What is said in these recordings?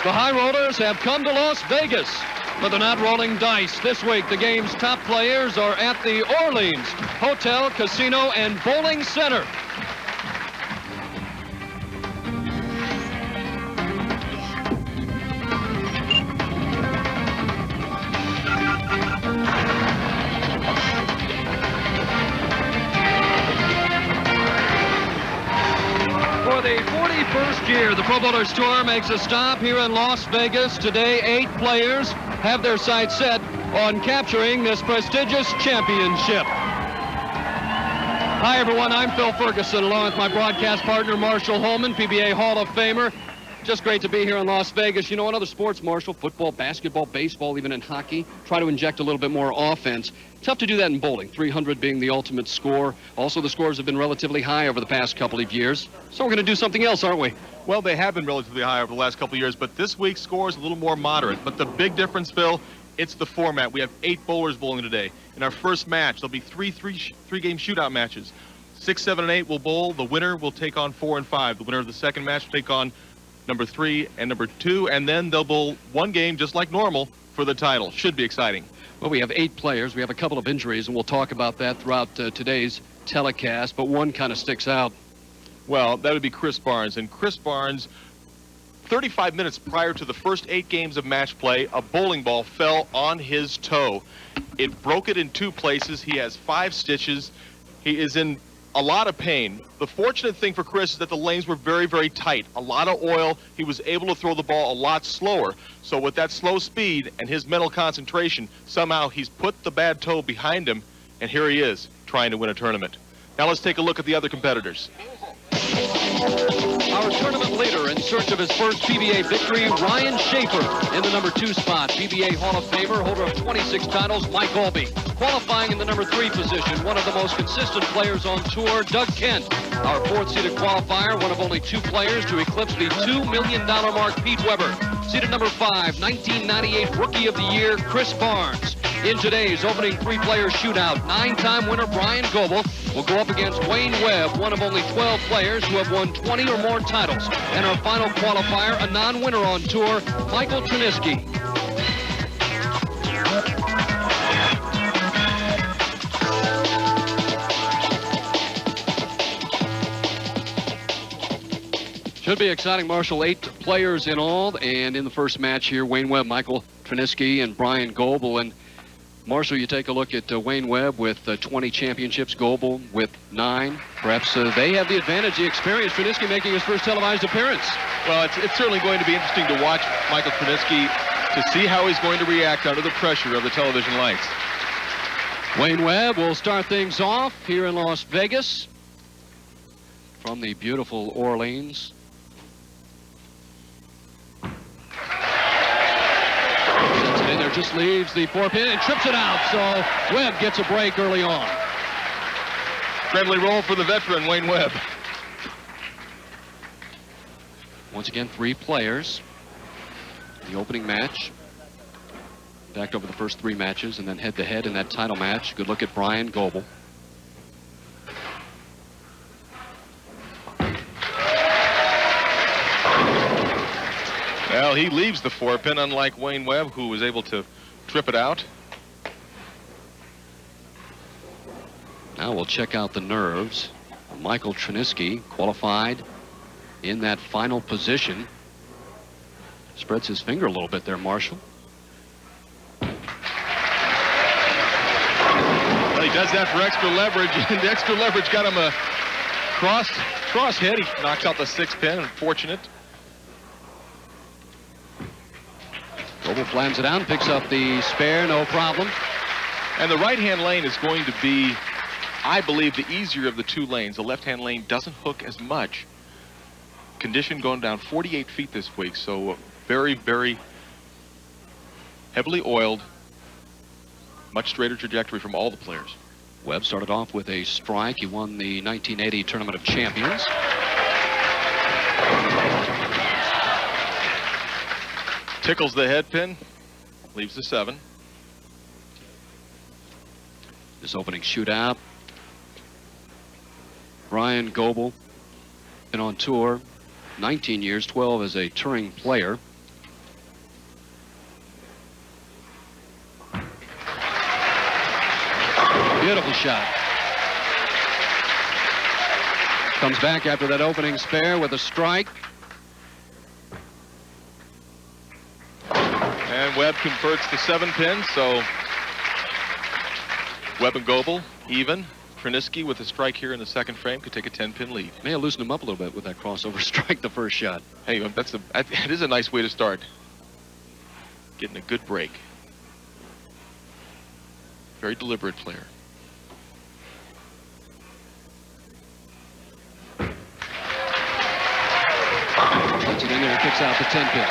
The High Rollers have come to Las Vegas, but they're not rolling dice. This week, the game's top players are at the Orleans Hotel, Casino, and Bowling Center. For the 41st year, the Pro Bowlers Tour makes a stop here in Las Vegas. Today, 8 players have their sights set on capturing this prestigious championship. Hi, everyone. I'm Phil Ferguson, along with my broadcast partner, Marshall Holman, PBA Hall of Famer. Just great to be here in Las Vegas. You know, in other sports, Marshall, football, basketball, baseball, even in hockey, try to inject a little bit more offense. Tough to do that in bowling, 300 being the ultimate score. Also, the scores have been relatively high over the past couple of years. So we're going to do something else, aren't we? Well, they have been relatively high over the last couple of years, but this week's score is a little more moderate. But the big difference, Phil, it's the format. We have 8 bowlers bowling today. In our first match, there'll be three-game shootout matches. 6, 7, and 8 will bowl. The winner will take on 4 and 5. The winner of the second match will take on number 3 and number 2, and then they'll bowl one game just like normal for the title. Should be exciting. Well, we have 8 players. We have a couple of injuries, and we'll talk about that throughout today's telecast, but one kind of sticks out. Well, that would be Chris Barnes. And Chris Barnes, 35 minutes prior to the first 8 games of match play, a bowling ball fell on his toe. It broke it in 2 places. He has 5 stitches. He is in a lot of pain. The fortunate thing for Chris is that the lanes were very, very tight. A lot of oil. He was able to throw the ball a lot slower. So with that slow speed and his mental concentration, somehow he's put the bad toe behind him, and here he is trying to win a tournament. Now let's take a look at the other competitors. Our tournament leader in search of his first PBA victory, Ryan Shafer, in the number 2 spot. PBA Hall of Famer, holder of 26 titles, Mike Aulby. Qualifying in the number 3 position, one of the most consistent players on tour, Doug Kent. Our 4th-seeded qualifier, one of only 2 players to eclipse the $2 million mark, Pete Weber. Seeded number 5, 1998 Rookie of the Year, Chris Barnes. In today's opening 3-player shootout, 9-time winner Bryan Goebel will go up against Wayne Webb, one of only 12 players who have won 20 or more titles. And our final qualifier, a non-winner on tour, Michael Tryniski. Should be exciting, Marshall. 8 players in all, and in the first match here, Wayne Webb, Michael Tryniski, and Bryan Goebel. And Marshall, you take a look at Wayne Webb with 20 championships, Goebel with 9. Perhaps they have the advantage, the experience. Tryniski making his first televised appearance. Well, it's certainly going to be interesting to watch Michael Tryniski to see how he's going to react under the pressure of the television lights. Wayne Webb will start things off here in Las Vegas from the beautiful Orleans. There just leaves the 4-pin and trips it out, so Webb gets a break early on. Friendly roll for the veteran, Wayne Webb. Once again, 3 players. The opening match. Back over the first 3 matches, and then head-to-head in that title match. Good look at Bryan Goebel. Well, he leaves the 4-pin, unlike Wayne Webb, who was able to trip it out. Now we'll check out the nerves. Michael Tryniski qualified in that final position. Spreads his finger a little bit there, Marshall. Well, he does that for extra leverage, and the extra leverage got him a cross hit. He knocks out the 6-pin, unfortunate. Goebel flams it out, picks up the spare, no problem. And the right-hand lane is going to be, I believe, the easier of the 2 lanes. The left-hand lane doesn't hook as much. Condition going down 48 feet this week, so very, very heavily oiled, much straighter trajectory from all the players. Webb started off with a strike. He won the 1980 Tournament of Champions. Tickles the head pin, leaves the 7. This opening shootout. Bryan Goebel, been on tour 19 years, 12 as a touring player. Beautiful shot. Comes back after that opening spare with a strike. And Webb converts the 7-pin, so Webb and Goebel even. Tryniski with a strike here in the second frame could take a 10-pin lead. May have loosened him up a little bit with that crossover strike the first shot. Hey, it is a nice way to start. Getting a good break. Very deliberate player. Puts it in there and kicks out the 10-pin.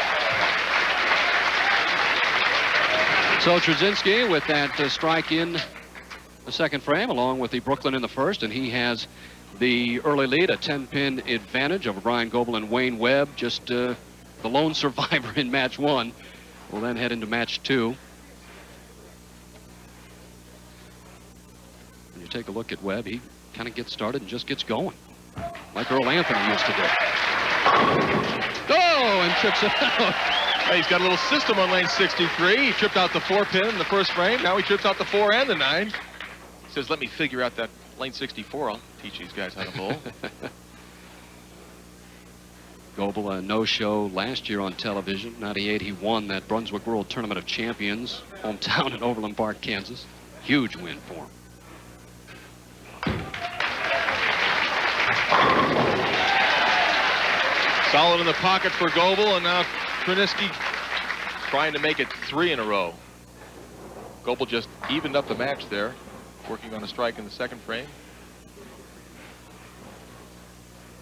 So Tryniski with that strike in the second frame, along with the Brooklyn in the first, and he has the early lead, a 10-pin advantage over Bryan Goebel and Wayne Webb, just the lone survivor in match one. We'll then head into match two. When you take a look at Webb, he kind of gets started and just gets going, like Earl Anthony used to do. Oh, and trips it out. Hey, he's got a little system on lane 63. He tripped out the 4-pin in the first frame. Now he trips out the 4 and the 9. He says, let me figure out that lane 64. I'll teach these guys how to bowl. Goebel, a no-show last year on television. 98, he won that Brunswick World Tournament of Champions, hometown in Overland Park, Kansas. Huge win for him. Solid in the pocket for Goebel, and now Tryniski trying to make it 3 in a row. Goebel just evened up the match there, working on a strike in the second frame.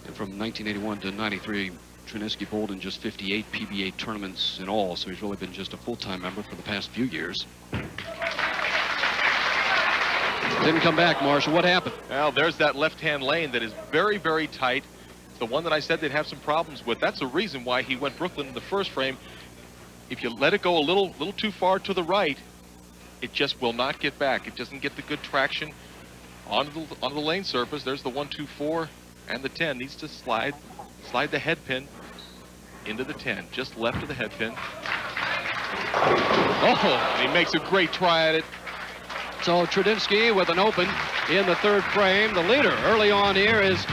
And from 1981 to 93, Tryniski bowled in just 58 PBA tournaments in all, so he's really been just a full-time member for the past few years. Didn't come back, Marshall. What happened? Well, there's that left-hand lane that is very, very tight. It's the one that I said they'd have some problems with. That's the reason why he went Brooklyn in the first frame. If you let it go a little too far to the right, it just will not get back. It doesn't get the good traction onto the lane surface. There's the 1, 2, 4, and the 10. Needs to slide the head pin into the 10, just left of the head pin. Oh, and he makes a great try at it. So Tryniski with an open in the third frame. The leader early on here is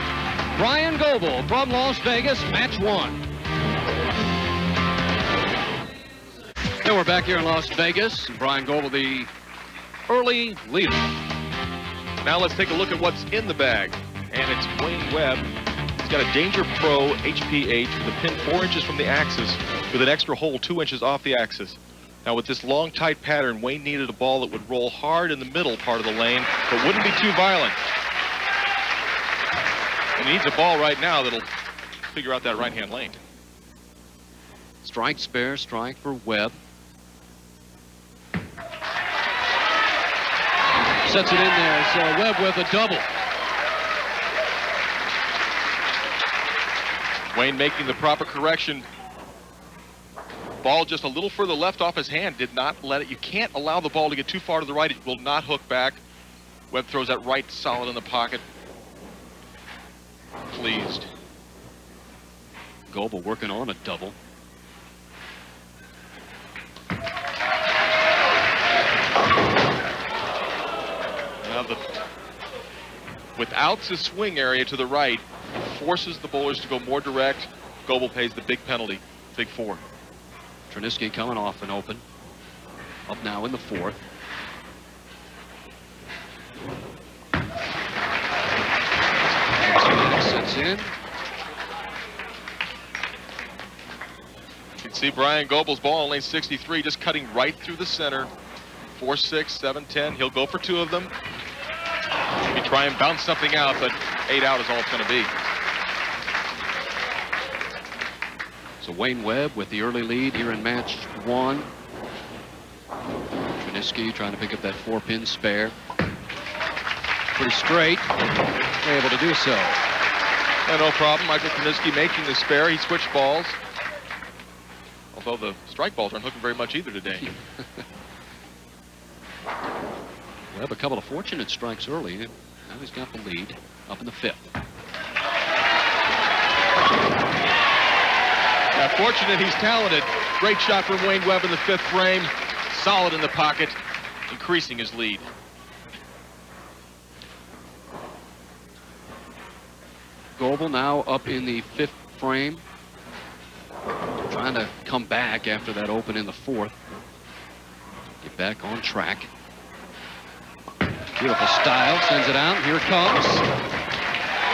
Bryan Goebel from Las Vegas, match one. And we're back here in Las Vegas. Bryan Goebel, the early leader. Now let's take a look at what's in the bag. And it's Wayne Webb. He's got a Danger Pro HPH with a pin 4 inches from the axis with an extra hole 2 inches off the axis. Now with this long, tight pattern, Wayne needed a ball that would roll hard in the middle part of the lane, but wouldn't be too violent. And he needs a ball right now that'll figure out that right-hand lane. Strike, spare, strike for Webb. Sets it in there, so Webb with a double. Wayne making the proper correction. Ball just a little further left off his hand, did not let it. You can't allow the ball to get too far to the right. It will not hook back. Webb throws that right solid in the pocket. Pleased. Goebel working on a double. Now without the swing area to the right, forces the bowlers to go more direct. Goebel pays the big penalty, big 4. Tryniski coming off an open. Up now in the fourth. Sets in. You can see Bryan Goebel's ball in lane 63 just cutting right through the center. 4, 6, 7, 10. He'll go for 2 of them. Maybe try and bounce something out, but 8 out is all it's going to be. So Wayne Webb with the early lead here in match one. Tryniski trying to pick up that 4-pin spare. Pretty straight. Able to do so. Yeah, no problem. Michael Tryniski making the spare. He switched balls. Although the strike balls aren't hooking very much either today. Webb a couple of fortunate strikes early. Now he's got the lead up in the fifth. Now, fortunate, he's talented. Great shot from Wayne Webb in the 5th frame. Solid in the pocket, increasing his lead. Goebel now up in the 5th frame. Trying to come back after that open in the 4th. Get back on track. Beautiful style, sends it out. Here it comes.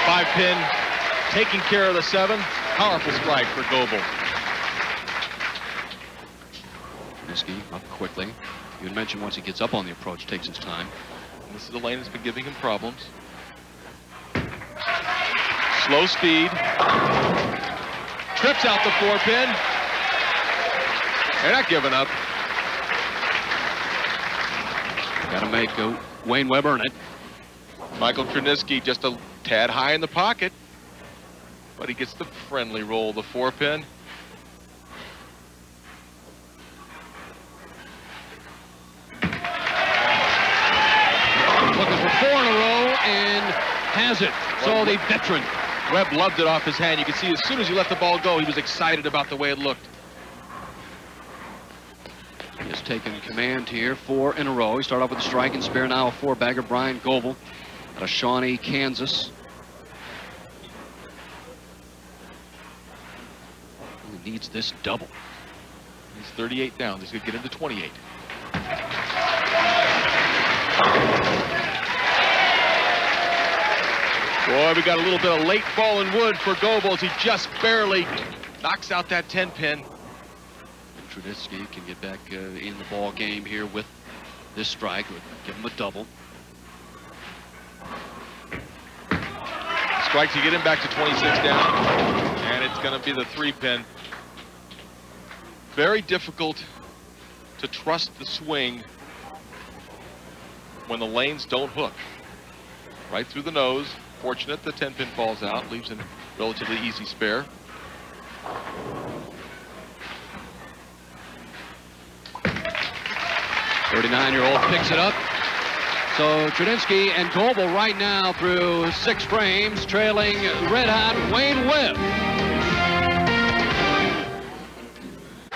5-pin, taking care of the 7. Powerful strike for Goebel. Tryniski up quickly. You had mentioned once he gets up on the approach, takes his time. And this is a lane that's been giving him problems. Slow speed. Trips out the 4-pin. They're not giving up. Got to make Wayne Webb earn it. Michael Tryniski just a tad high in the pocket, but he gets the friendly roll, the 4-pin. Looking for 4 in a row and has it. So the veteran. Webb loved it off his hand. You could see as soon as he let the ball go, he was excited about the way it looked. He has taken command here, 4 in a row. He started off with a strike and spare, now a 4-bagger. Bryan Goebel out of Shawnee, Kansas. He needs this double. He's 38 down. He's going to get into 28. Boy, we got a little bit of late falling wood for Goebel as he just barely knocks out that 10-pin. Tryniski can get back in the ball game here with this strike. Would give him a double. Strike to get him back to 26 down. And it's going to be the 3-pin. Very difficult to trust the swing when the lanes don't hook. Right through the nose. Fortunate the 10-pin falls out, leaves a relatively easy spare. '39-year-old picks it up. So Tryniski and Goebel right now through 6 frames, trailing red-hot Wayne Webb.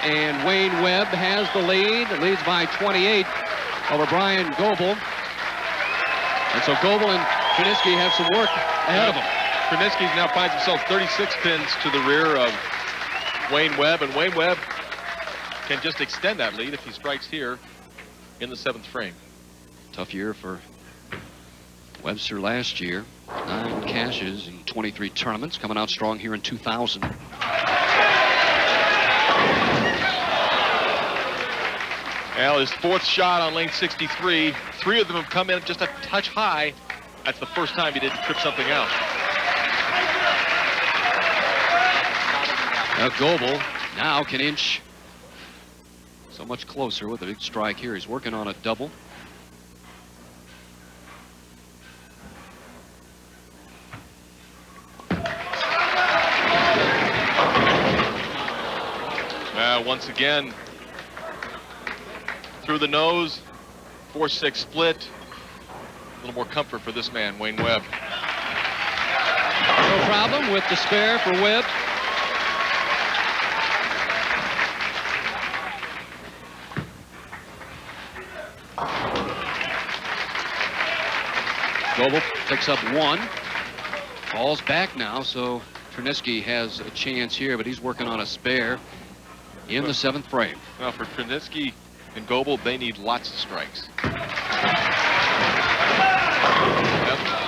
And Wayne Webb has the lead, leads by 28 over Bryan Goebel. And so Goebel and Tryniski have some work ahead of him. Tryniski now finds himself 36 pins to the rear of Wayne Webb, and Wayne Webb can just extend that lead if he strikes here in the 7th frame. Tough year for Webster last year. 9 cashes in 23 tournaments, coming out strong here in 2000. Well, his 4th shot on lane 63. 3 of them have come in just a touch high. That's the first time he didn't trip something out. Now Goebel now can inch so much closer with a big strike here. He's working on a double. Once again, through the nose, 4-6 split. A little more comfort for this man, Wayne Webb. No problem with the spare for Webb. Goebel picks up 1. Falls back now, so Tryniski has a chance here, but he's working on a spare in the 7th frame. Now for Tryniski and Goebel, they need lots of strikes.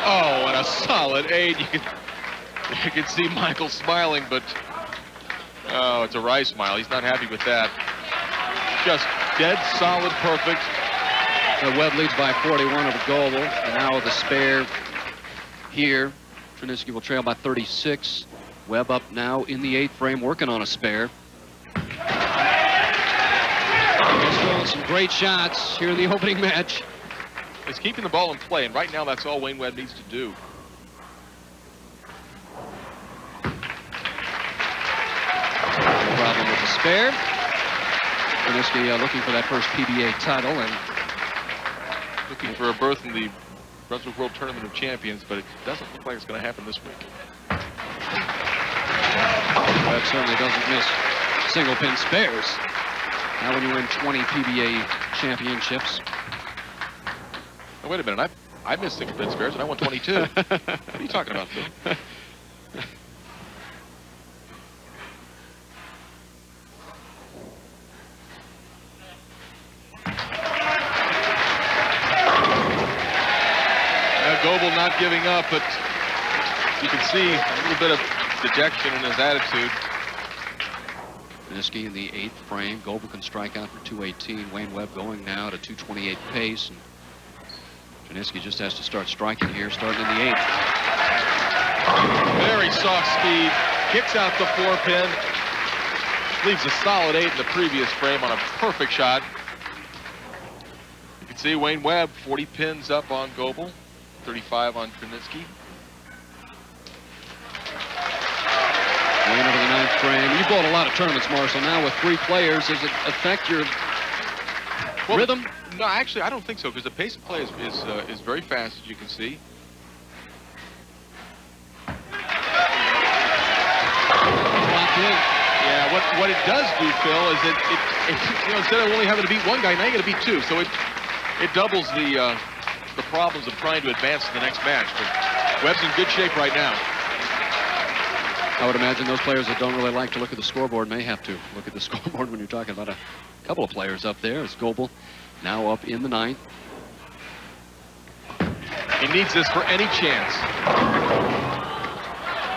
Oh, and a solid 8. You can see Michael smiling, but oh, it's a wry smile. He's not happy with that. Just dead solid, perfect. So Webb leads by 41 over Goebel, and now with a spare here, Tryniski will trail by 36. Webb up now in the 8th frame, working on a spare. He's throwing some great shots here in the opening match. He's keeping the ball in play, and right now that's all Wayne Webb needs to do. No problem with the spare. Tryniski looking for that first PBA title and looking for a berth in the Brunswick World Tournament of Champions, but it doesn't look like it's going to happen this week. That certainly doesn't miss single pin spares. Now when you win 20 PBA championships. Oh, wait a minute, I missed single pin spares and I won 22. What are you talking about, Phil? not giving up, but you can see a little bit of dejection in his attitude. Tryniski in the 8th frame. Goebel can strike out for 218. Wayne Webb going now at a 228 pace. And Tryniski just has to start striking here, starting in the 8th. Very soft speed. Kicks out the 4-pin. Leaves a solid 8 in the previous frame on a perfect shot. You can see Wayne Webb, 40 pins up on Goebel, 35 on Tryniski. Wayne over the 9th frame. You bought a lot of tournaments, Marshall. Now with 3 players, does it affect your rhythm? No, actually, I don't think so, because the pace of play is very fast, as you can see. Locked in. Yeah, what it does do, Phil, is it you know, instead of only having to beat one guy, now you got to beat 2. So it doubles the problems of trying to advance to the next match. But Webb's in good shape right now. I would imagine those players that don't really like to look at the scoreboard may have to look at the scoreboard when you're talking about a couple of players up there. It's Goebel now up in the 9th. He needs this for any chance.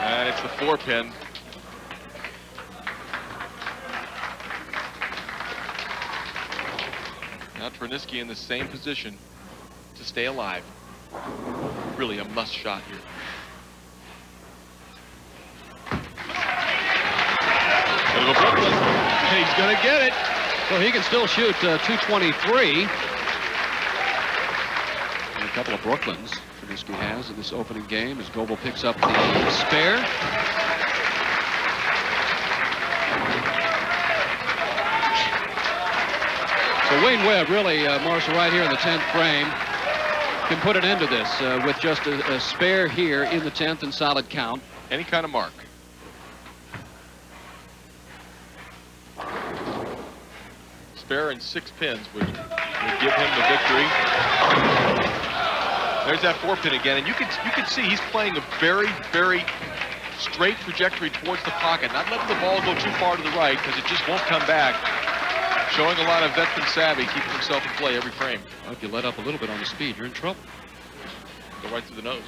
And it's the 4-pin. Now Tryniski in the same position to stay alive. Really a must shot here. And he's going to get it. So he can still shoot 223. And a couple of Brooklyns Tryniski has in this opening game as Goebel picks up the spare. So Wayne Webb really, Marshall, right here in the 10th frame, can put an end to this with just a spare here in the 10th and solid count. Any kind of mark. Spare and 6 pins would give him the victory. There's that 4-pin again, and you can see he's playing a very, very straight trajectory towards the pocket, not letting the ball go too far to the right because it just won't come back. Showing a lot of veteran savvy, keeping himself in play every frame. Well, if you let up a little bit on the speed, you're in trouble. Go right through the nose.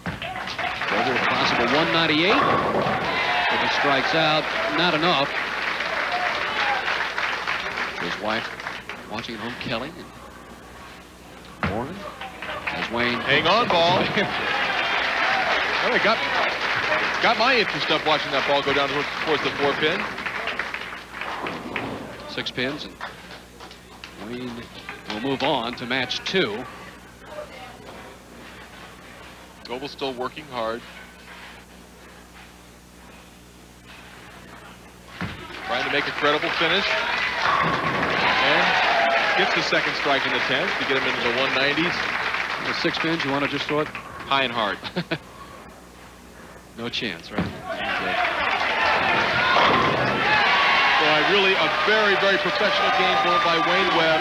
Over a possible 198. If he strikes out, not enough. His wife watching at home, Kelly and Warren. As Wayne. Hang on, ball. Well, it got my interest up watching that ball go down towards the 4-pin. 6 pins, and Wayne will move on to match 2. Goebel still working hard. Trying to make a credible finish. And gets the second strike in the 10th to get him into the 190s. The 6 pins, you want to just throw it? High and hard. No chance, right? So really a very, very professional game going by Wayne Webb.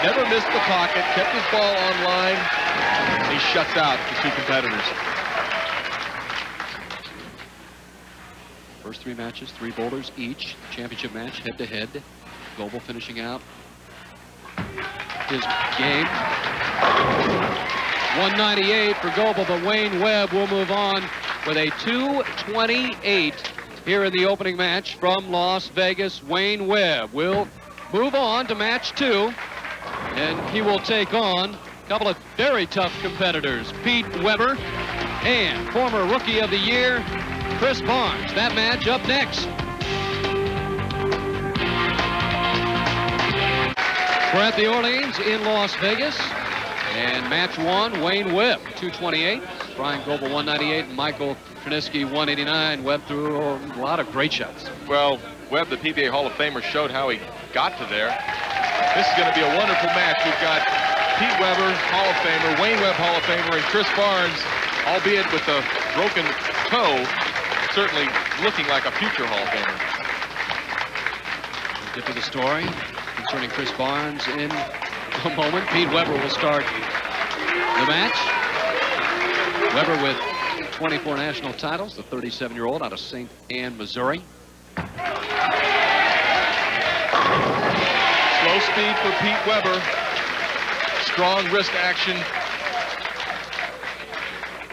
Never missed the pocket, kept his ball on line. He shuts out the 2 competitors. First 3 matches, 3 bowlers each. Championship match, head-to-head. Goebel finishing out his game. 198 for Goebel, but Wayne Webb will move on with a 228 here in the opening match from Las Vegas. Wayne Webb will move on to match 2, and he will take on a couple of very tough competitors, Pete Weber and former Rookie of the Year, Chris Barnes. That match up next. We're at the Orleans in Las Vegas, and match 1, Wayne Webb, 228. Bryan Goebel, 198, and Michael Tryniski, 189. Webb threw a lot of great shots. Well, Webb, the PBA Hall of Famer, showed how he got to there. This is going to be a wonderful match. We've got Pete Weber, Hall of Famer, Wayne Webb, Hall of Famer, and Chris Barnes, albeit with a broken toe, certainly looking like a future Hall of Famer. We'll get to the story concerning Chris Barnes in a moment. Pete Weber will start the match. Weber with 24 national titles, the 37-year-old out of St. Anne, Missouri. Slow speed for Pete Weber. strong wrist action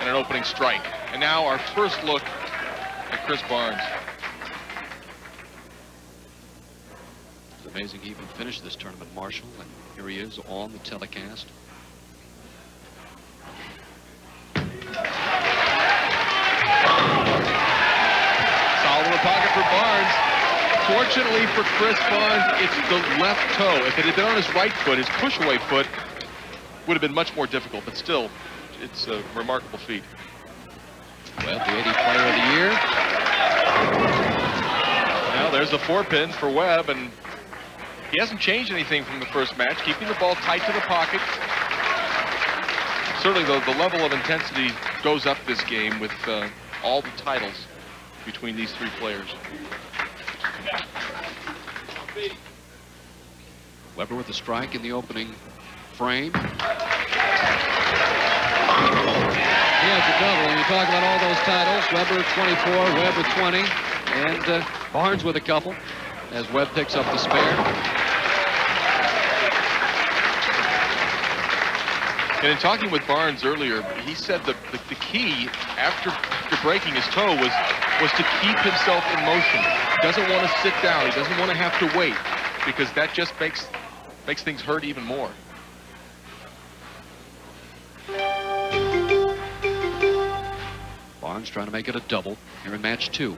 and an opening strike. And now our first look at Chris Barnes. It's amazing he even finished this tournament, Marshall, and here he is on the telecast. Solid in the pocket for Barnes. Fortunately for Chris Barnes, it's the left toe. If it had been on his right foot, his push-away foot would have been much more difficult, but still, it's a remarkable feat. Well, the 80 Player of the Year. Well, there's the 4-pin for Webb, and he hasn't changed anything from the first match, keeping the ball tight to the pocket. Certainly, the level of intensity goes up this game with all the titles between these three players. Webber with the strike in the opening frame. He has a double. When you talk about all those titles, Webber with 24, Webb with 20, and Barnes with a couple as Webb picks up the spare. And in talking with Barnes earlier, he said the key after breaking his toe was to keep himself in motion. He doesn't want to sit down. He doesn't want to have to wait, because that just makes things hurt even more. Barnes trying to make it a double here in match 2.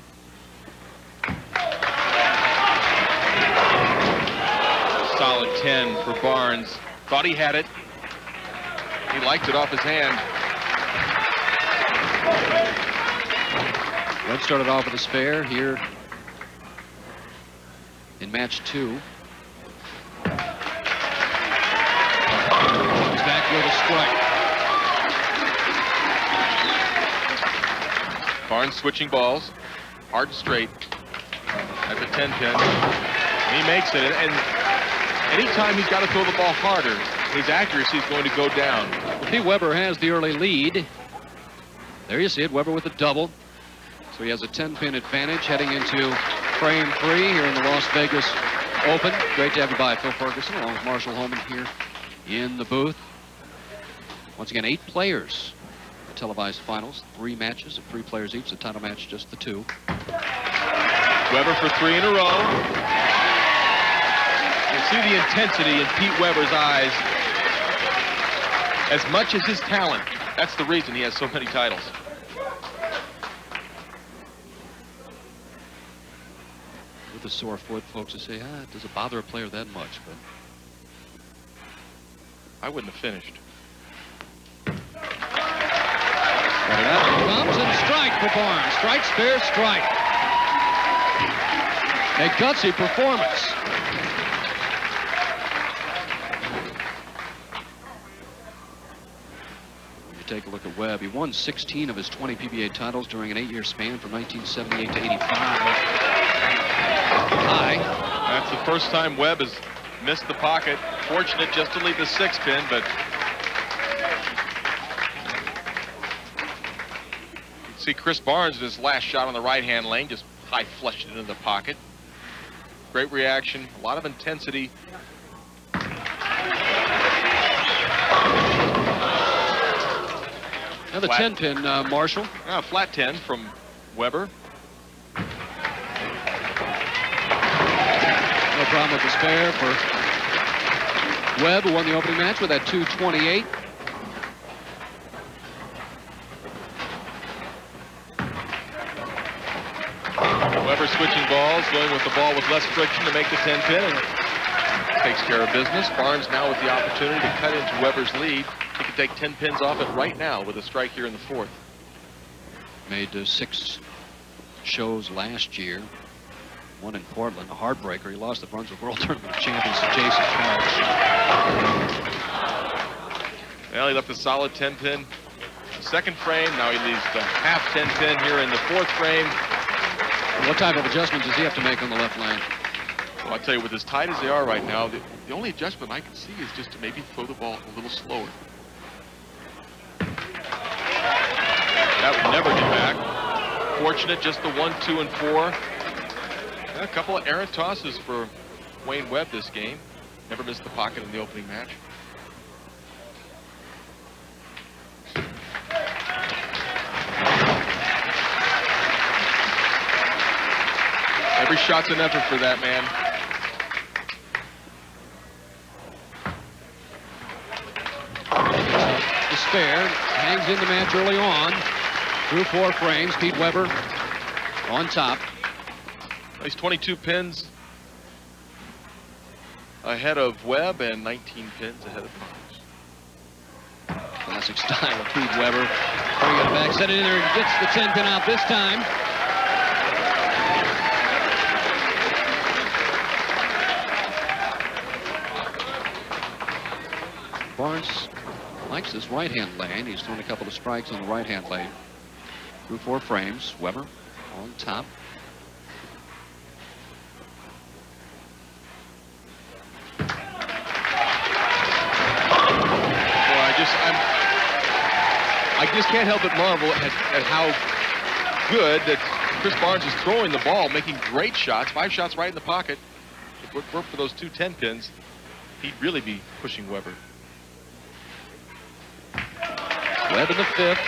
Solid 10 for Barnes. Thought he had it. He liked it off his hand. Webb started off with a spare here in match 2. He's back with a strike. Barnes switching balls, hard and straight at the 10-pin. He makes it, and anytime he's got to throw the ball harder, his accuracy is going to go down. Well, Pete Webber has the early lead. There you see it, Webber with a double. So he has a 10-pin advantage heading into frame 3 here in the Las Vegas Open. Great to have you by, Phil Ferguson, along with Marshall Holman here in the booth. Once again, 8 players. The televised finals, 3 matches of 3 players each. The title match, just the 2. Webber for 3 in a row. You see the intensity in Pete Webber's eyes. As much as his talent, that's the reason he has so many titles. With a sore foot, folks will say, does it bother a player that much? But I wouldn't have finished. it up comes and strike for Barnes. Strike, spare, strike. A gutsy performance. Take a look at Webb. He won 16 of his 20 PBA titles during an 8-year span from 1978 to 85. High. That's the first time Webb has missed the pocket. Fortunate just to leave the 6-pin, but you can see Chris Barnes in his last shot on the right-hand lane just high flushed it into the pocket. Great reaction, a lot of intensity. Another 10-pin, Marshall. Flat 10 from Webber. No problem with the spare for Webb, who won the opening match with that 228. Webber switching balls, going with the ball with less friction to make the 10-pin, and takes care of business. Barnes now with the opportunity to cut into Webber's lead. He can take 10 pins off it right now with a strike here in the 4th. Made 6 shows last year. One in Portland, a heartbreaker. He lost the Brunswick World Tournament champions to Jason Parrish. Well, he left a solid 10-pin. Second frame, now he leaves the half 10-pin here in the 4th frame. What type of adjustment does he have to make on the left lane? Well, I'll tell you, with as tight as they are right now, the only adjustment I can see is just to maybe throw the ball a little slower. That would never get back. Fortunate, just the 1, 2, and 4. A couple of errant tosses for Wayne Webb this game. Never missed the pocket in the opening match. Every shot's an effort for that man. Despair hangs in the match early on. Through 4 frames, Pete Weber on top. He's 22 pins ahead of Webb and 19 pins ahead of Barnes. Classic style of Pete Weber. Bring it back, set it in there, and gets the 10 pin out this time. Barnes likes his right-hand lane. He's thrown a couple of strikes on the right-hand lane. Through 4 frames, Weber on top. I just can't help but marvel at how good that Chris Barnes is throwing the ball, making great shots. 5 shots right in the pocket. If it weren't for those 2 10 pins, he'd really be pushing Weber. Webb in the 5th.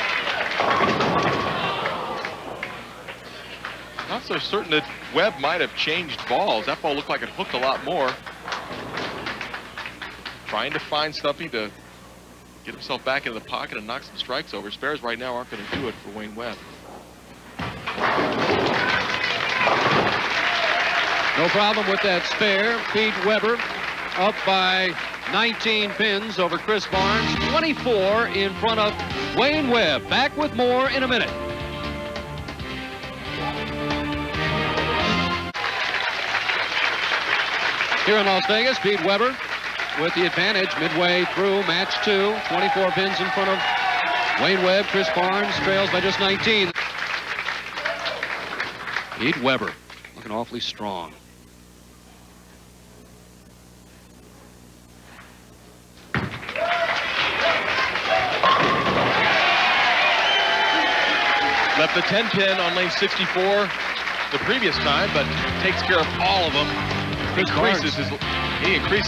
Not so certain that Webb might have changed balls. That ball looked like it hooked a lot more. Trying to find something to get himself back into the pocket and knock some strikes over. Spares right now aren't going to do it for Wayne Webb. No problem with that spare. Pete Weber up by 19 pins over Chris Barnes. 24 in front of Wayne Webb. Back with more in a minute. Here in Las Vegas, Pete Weber with the advantage midway through match 2. 24 pins in front of Wayne Webb. Chris Barnes trails by just 19. Pete Weber looking awfully strong. Left the 10 pin on lane 64 the previous time, but takes care of all of them. He increases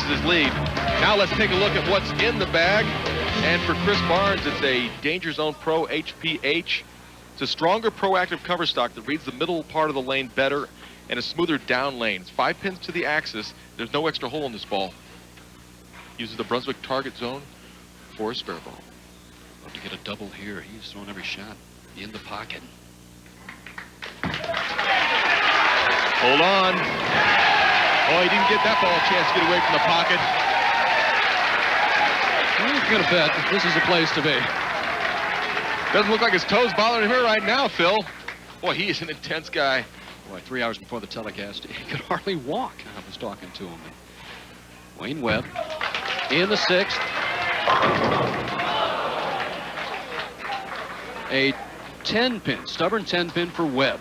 his lead. Now let's take a look at what's in the bag. And for Chris Barnes, it's a Danger Zone Pro HPH. It's a stronger proactive cover stock that reads the middle part of the lane better and a smoother down lane. It's 5 pins to the axis. There's no extra hole in this ball. Uses the Brunswick target zone for a spare ball. Love to get a double here. He's throwing every shot in the pocket. Hold on. Oh, he didn't get that ball a chance to get away from the pocket. I'm going to bet this is a place to be. Doesn't look like his toes bothering him right now, Phil. Boy, he is an intense guy. Boy, 3 hours before the telecast, he could hardly walk. I was talking to him. Wayne Webb in the 6th. A 10 pin, stubborn 10 pin for Webb.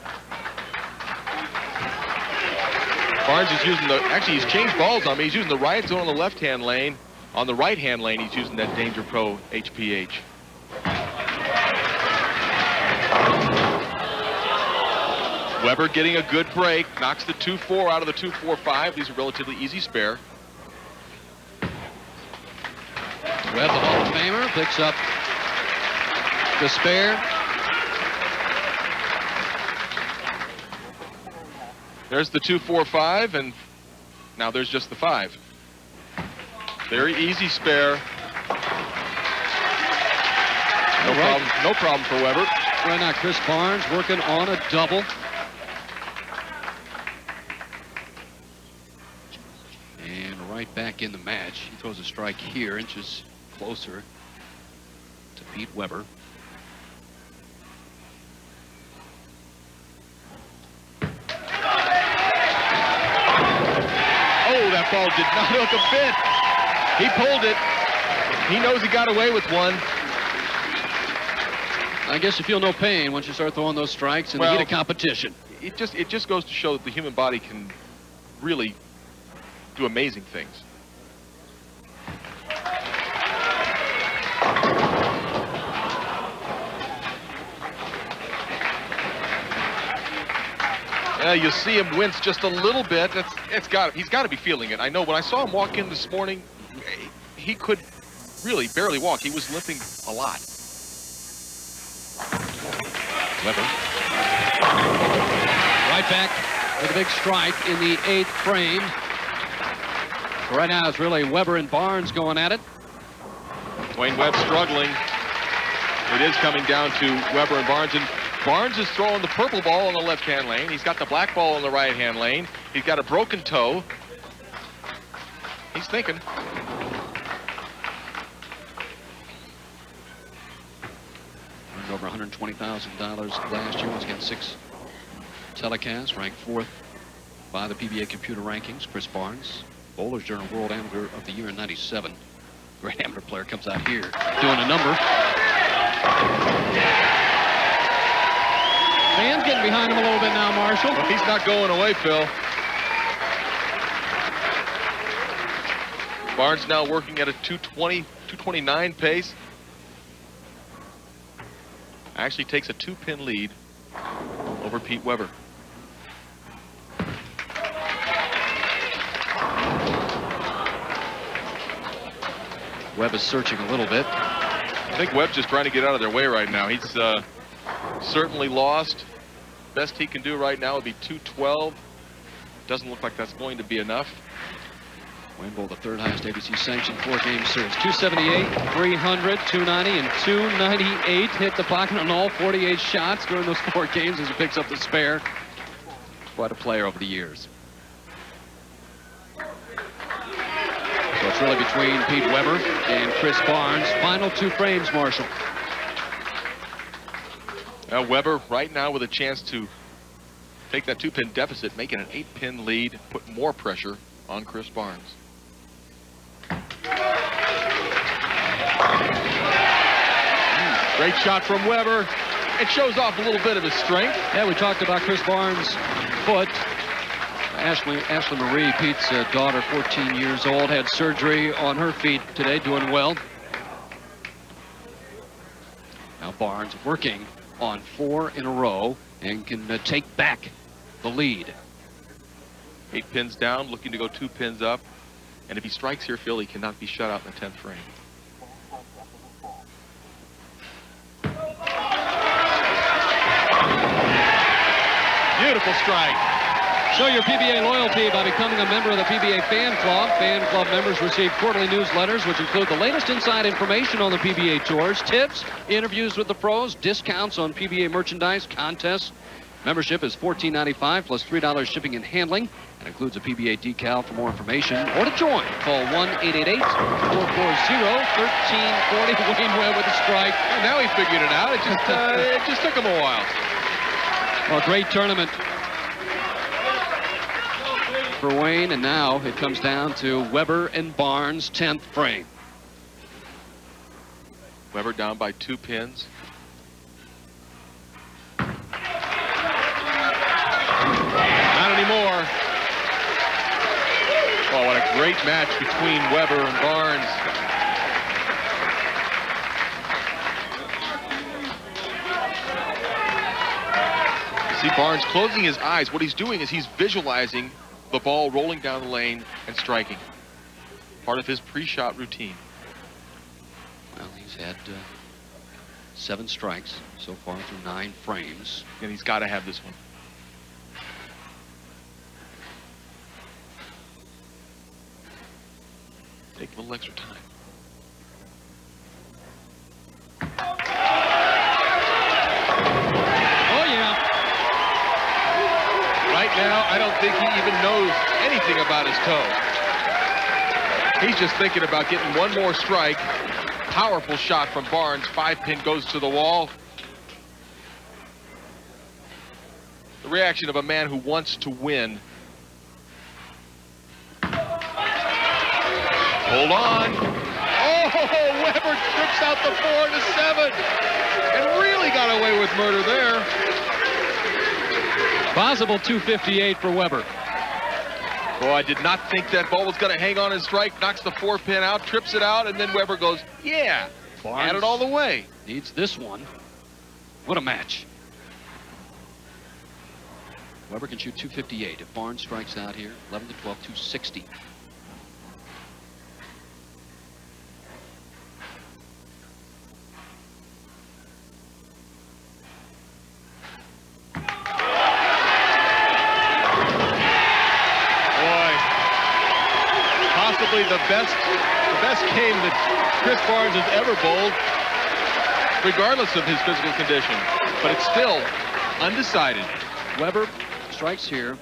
Barnes is using actually he's changed balls on me. He's using the right zone on the left-hand lane. On the right-hand lane, he's using that Danger Pro HPH. Weber getting a good break, knocks the 2-4 out of the 2-4-5. These are relatively easy spare. Webb, the Hall of Famer, picks up the spare. There's the 2-4-5, and now there's just the 5. Very easy spare. No problem for Weber. Right now, Chris Barnes working on a double. And right back in the match. He throws a strike here, inches closer to Pete Weber. That ball did not hook a bit. He pulled it. He knows he got away with one. I guess you feel no pain once you start throwing those strikes in the heat of competition. It just goes to show that the human body can really do amazing things. You see him wince just a little bit. He's got to be feeling it. I know when I saw him walk in this morning, he could really barely walk. He was limping a lot. Weber. Right back with a big strike in the 8th frame. Right now it's really Webber and Barnes going at it. Wayne Webb struggling. It is coming down to Webber and Barnes, and Barnes is throwing the purple ball in the left-hand lane. He's got the black ball in the right-hand lane. He's got a broken toe. He's thinking. Earned over $120,000 last year. He's got 6 telecasts, ranked 4th by the PBA computer rankings. Chris Barnes, Bowler's Journal World Amateur of the Year in '97. Great amateur player comes out here doing a number. Fans getting behind him a little bit now, Marshall. Well, he's not going away, Phil. Barnes now working at a 220, 229 pace. Actually takes a 2-pin lead over Pete Webber. Webb is searching a little bit. I think Webb's just trying to get out of their way right now. He's certainly lost. Best he can do right now would be 212. Doesn't look like that's going to be enough. Wayne Bowl, the 3rd highest ABC sanctioned 4-game series. 278, 300, 290, and 298. Hit the pocket on all 48 shots during those 4 games as he picks up the spare. Quite a player over the years. So it's really between Pete Webber and Chris Barnes. Final 2 frames, Marshall. Now Webber right now with a chance to take that 2-pin deficit, make it an 8-pin lead, put more pressure on Chris Barnes. Great shot from Webber. It shows off a little bit of his strength. Yeah, we talked about Chris Barnes' foot. Ashley Marie, Pete's daughter, 14 years old, had surgery on her feet today, doing well. Now Barnes working on 4 in a row and can take back the lead. 8 pins down, looking to go 2 pins up. And if he strikes here, Phil, he cannot be shut out in the 10th frame. Beautiful strike. Show your PBA loyalty by becoming a member of the PBA Fan Club. Fan Club members receive quarterly newsletters, which include the latest inside information on the PBA tours, tips, interviews with the pros, discounts on PBA merchandise, contests. Membership is $14.95 plus $3 shipping and handling, and includes a PBA decal. For more information or to join, call 1-888-440-1340. Wayne Webb with a strike. Well, now he figured it out. It just took him a while. Well, great tournament for Wayne, and now it comes down to Webber and Barnes, 10th frame. Webber down by 2 pins. Not anymore. Oh, what a great match between Webber and Barnes. See Barnes closing his eyes. What he's doing is he's visualizing the ball rolling down the lane and striking. Part of his pre-shot routine. Well, he's had 7 strikes so far through 9 frames. And he's got to have this one. Take a little extra time. Oh, yeah. Right now, I don't think he even knows anything about his toe. He's just thinking about getting one more strike. Powerful shot from Barnes. 5-pin goes to the wall. The reaction of a man who wants to win. Hold on. Oh, Webber trips out the 4 to 7 and really got away with murder there. Possible 258 for Webber. Boy, I did not think that ball was going to hang on and strike. Knocks the 4-pin out, trips it out, and then Webber goes, yeah, Barnes had it all the way. Needs this one. What a match. Webber can shoot 258. If Barnes strikes out here, 11 to 12, 260. probably the best game that Chris Barnes has ever bowled, regardless of his physical condition. But it's still undecided. Webber strikes here.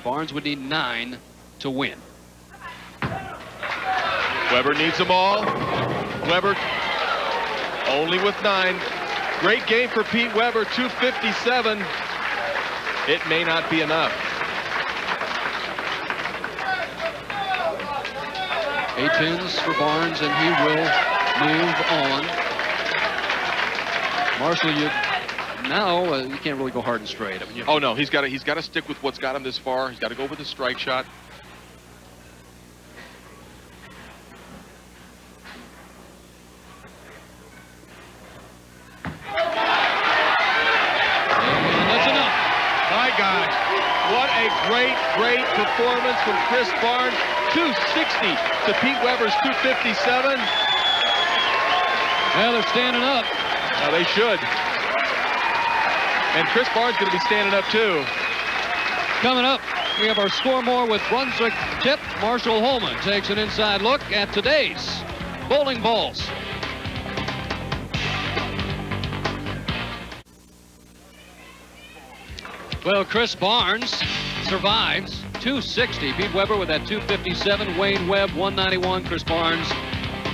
Barnes would need 9 to win. Webber needs them all. Webber only with 9. Great game for Pete Webber, 257. It may not be enough. 8 pins for Barnes, and he will move on. Marshall, you can't really go hard and straight. I mean, Oh no, he's got to stick with what's got him this far. He's got to go with the strike shot. What a great performance from Chris Barnes. 260 to Pete Webber's 257. Well, they're standing up. Now they should. And Chris Barnes going to be standing up too. Coming up, we have our Score More with Brunswick tip. Marshall Holman takes an inside look at today's bowling balls. Well, Chris Barnes survives 260. Pete Webber with that 257. Wayne Webb 191. Chris Barnes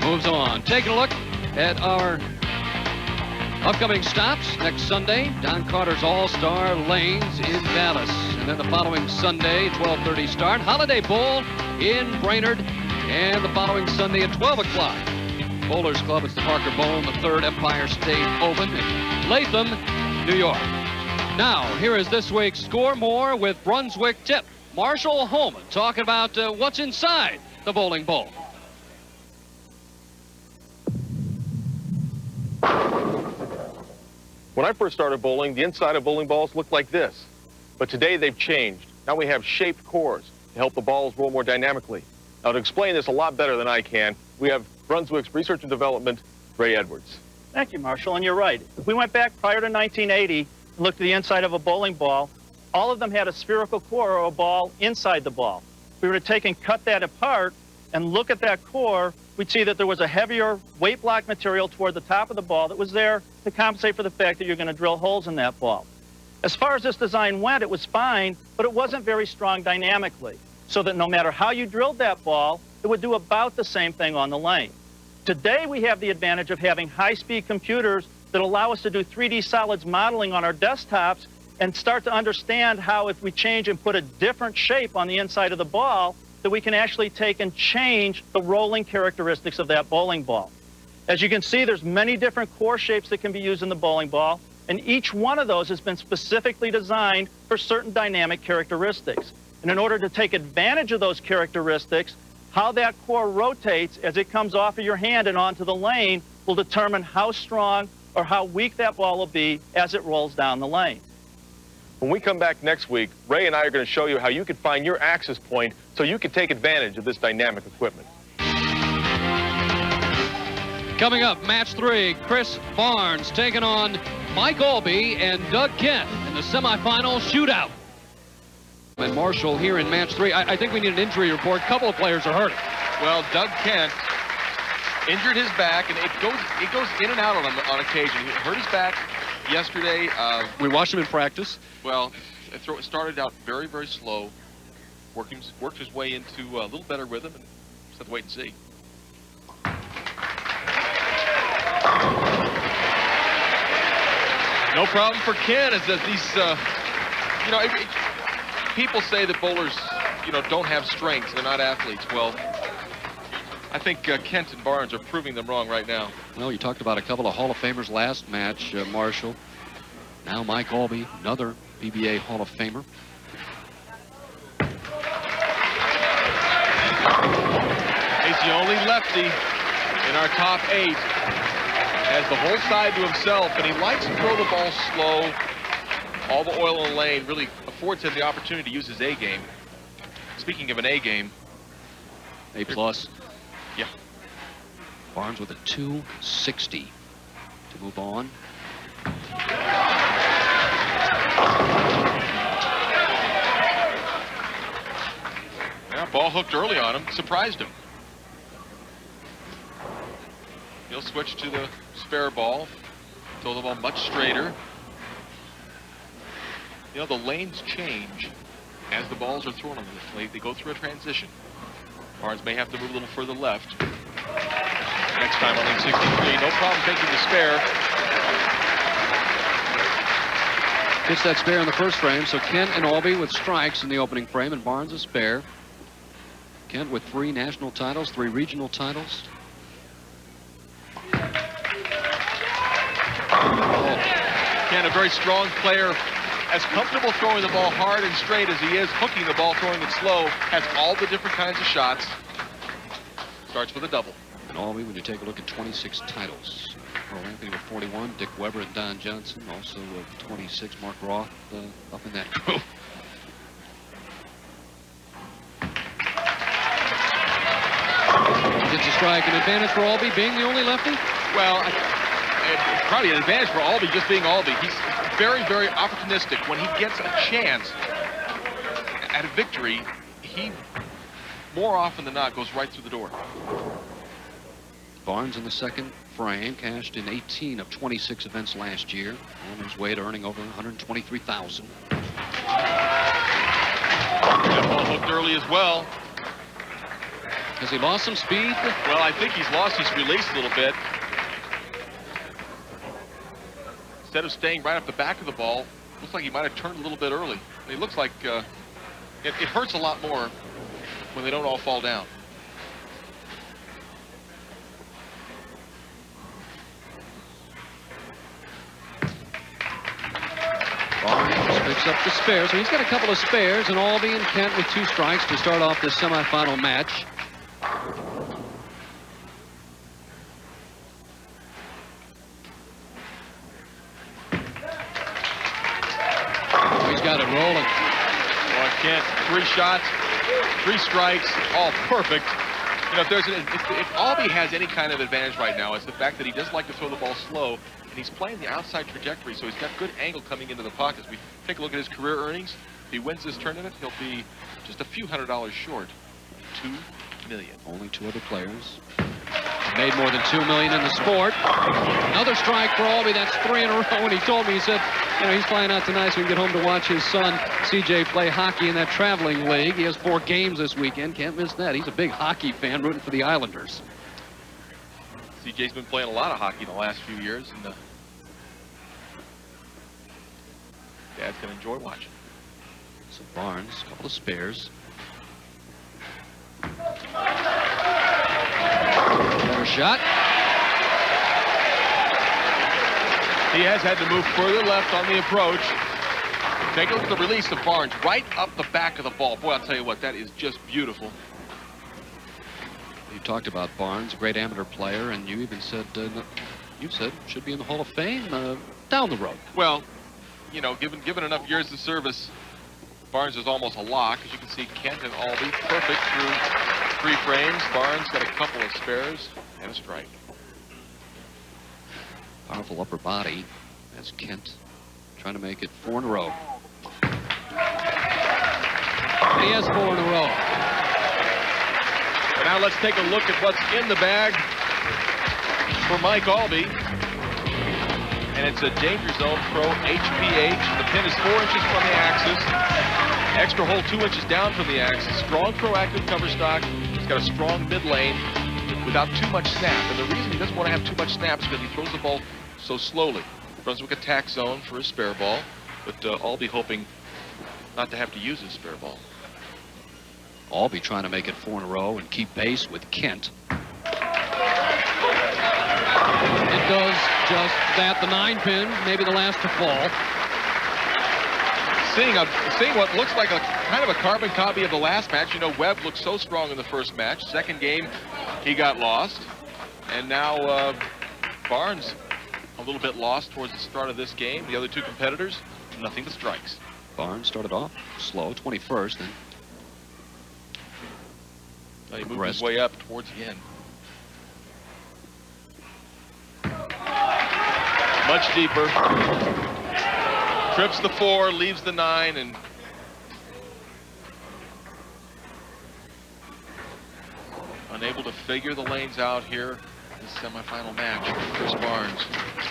moves on. Taking a look at our upcoming stops next Sunday. Don Carter's All-Star Lanes in Dallas. And then the following Sunday, 12:30 start. Holiday Bowl in Brainerd. And the following Sunday at 12 o'clock. Bowlers Club, it's the Parker Bowl, the 3rd Empire State Open in Latham, New York. Now, here is this week's Score More with Brunswick tip. Marshall Holman talking about what's inside the bowling ball. When I first started bowling, the inside of bowling balls looked like this. But today they've changed. Now we have shaped cores to help the balls roll more dynamically. Now to explain this a lot better than I can, we have Brunswick's Research and Development, Ray Edwards. Thank you, Marshall, and you're right. If we went back prior to 1980, looked at the inside of a bowling ball, all of them had a spherical core or a ball inside the ball. If we were to take and cut that apart and look at that core, we'd see that there was a heavier weight block material toward the top of the ball that was there to compensate for the fact that you're going to drill holes in that ball. As far as this design went, it was fine, but it wasn't very strong dynamically, so that no matter how you drilled that ball, it would do about the same thing on the lane. Today, we have the advantage of having high-speed computers that allow us to do 3D solids modeling on our desktops and start to understand how if we change and put a different shape on the inside of the ball, that we can actually take and change the rolling characteristics of that bowling ball. As you can see, there's many different core shapes that can be used in the bowling ball, and each one of those has been specifically designed for certain dynamic characteristics. And in order to take advantage of those characteristics, how that core rotates as it comes off of your hand and onto the lane will determine how strong or how weak that ball will be as it rolls down the lane. When we come back next week, Ray and I are going to show you how you can find your axis point so you can take advantage of this dynamic equipment. Coming up, match 3, Chris Barnes taking on Mike Aulby and Doug Kent in the semifinal shootout. And Marshall here in match 3. I think we need an injury report. A couple of players are hurt. Well, Doug Kent injured his back, and it goes in and out on occasion. He hurt his back yesterday. We watched him in practice. Well, it started out very, very slow. Worked his way into a little better rhythm, and just have to wait and see. No problem for Ken. Is that these, people say that bowlers, don't have strengths. They're not athletes. Well, I think Kent and Barnes are proving them wrong right now. Well, you talked about a couple of Hall of Famers last match, Marshall. Now Mike Aulby, another PBA Hall of Famer. He's the only lefty in our top 8. Has the whole side to himself, and he likes to throw the ball slow. All the oil in the lane really affords him the opportunity to use his A game. Speaking of an A game. A plus. Yeah. Barnes with a 260 to move on. Yeah, ball hooked early on him. Surprised him. He'll switch to the spare ball. Throw the ball much straighter. You know, the lanes change as the balls are thrown on them. They go through a transition. Barnes may have to move a little further left. Next time on lane 63, no problem taking the spare. Gets that spare in the first frame, so Kent and Aulby with strikes in the opening frame, and Barnes a spare. Kent with 3 national titles, 3 regional titles. Kent, a very strong player, as comfortable throwing the ball hard and straight as he is hooking the ball, throwing it slow, has all the different kinds of shots. Starts with a double. And Aulby, when you take a look at 26 titles. Earl Anthony with 41, Dick Weber and Don Johnson, also with 26, Mark Roth up in that group. Gets a strike, an advantage for Aulby being the only lefty? Well, it's probably an advantage for Aulby just being Aulby. He's very, very opportunistic. When he gets a chance at a victory, he more often than not goes right through the door. Barnes in the second frame cashed in 18 of 26 events last year, on his way to earning over $123,000. That ball hooked early as well. Has he lost some speed? Well, I think he's lost his release a little bit. Instead of staying right up the back of the ball, looks like he might have turned a little bit early. It looks like it hurts a lot more when they don't all fall down. Barnes picks up the spare, so he's got a couple of spares, and Aulby and Kent with 2 strikes to start off this semifinal match. He's got it rolling. Well, Kent, 3 shots, 3 strikes, all perfect. You know, if Aulby has any kind of advantage right now, it's the fact that he does like to throw the ball slow, and he's playing the outside trajectory, so he's got good angle coming into the pockets. We take a look at his career earnings. If he wins this tournament, he'll be just a few $100s short. $2 million. Only 2 other players made more than $2 million in the sport. Another strike for Aulby. That's 3 in a row. And he told me, he said, you know, he's flying out tonight so he can get home to watch his son CJ play hockey in that traveling league. He has 4 games this weekend. Can't miss that. He's a big hockey fan, rooting for the Islanders. CJ's been playing a lot of hockey in the last few years, and Dad's going to enjoy watching. So Barnes, a couple of spares. Better shot. He has had to move further left on the approach. Take a look at the release of Barnes, right up the back of the ball. Boy, I'll tell you what, that is just beautiful. You talked about Barnes, a great amateur player, and you even said, you said should be in the Hall of Fame down the road. Well, you know, given enough years of service, Barnes is almost a lock. As you can see, Kent and Aulby perfect through 3 frames. Barnes got a couple of spares and a strike. Powerful upper body as Kent trying to make it 4 in a row. And he has 4 in a row. And now let's take a look at what's in the bag for Mike Aulby. And it's a Danger Zone Pro HPH. The pin is 4 inches from the axis. Extra hole 2 inches down from the axis. Strong proactive cover stock. It's got a strong mid lane without too much snap. And the reason he doesn't want to have too much snap is because he throws the ball so slowly. Brunswick attack zone for his spare ball, but Aulby hoping not to have to use his spare ball. Aulby trying to make it 4 in a row and keep pace with Kent. It does just that. The 9-pin, maybe the last to fall. Seeing what looks like a kind of a carbon copy of the last match. You know, Webb looked so strong in the first match. Second game, he got lost. And now Barnes a little bit lost towards the start of this game. The other 2 competitors, nothing but strikes. Barnes started off slow, 21st, and he moved his way up towards the end. Much deeper. Trips the 4, leaves the 9, and unable to figure the lanes out here. This semifinal match for Chris Barnes.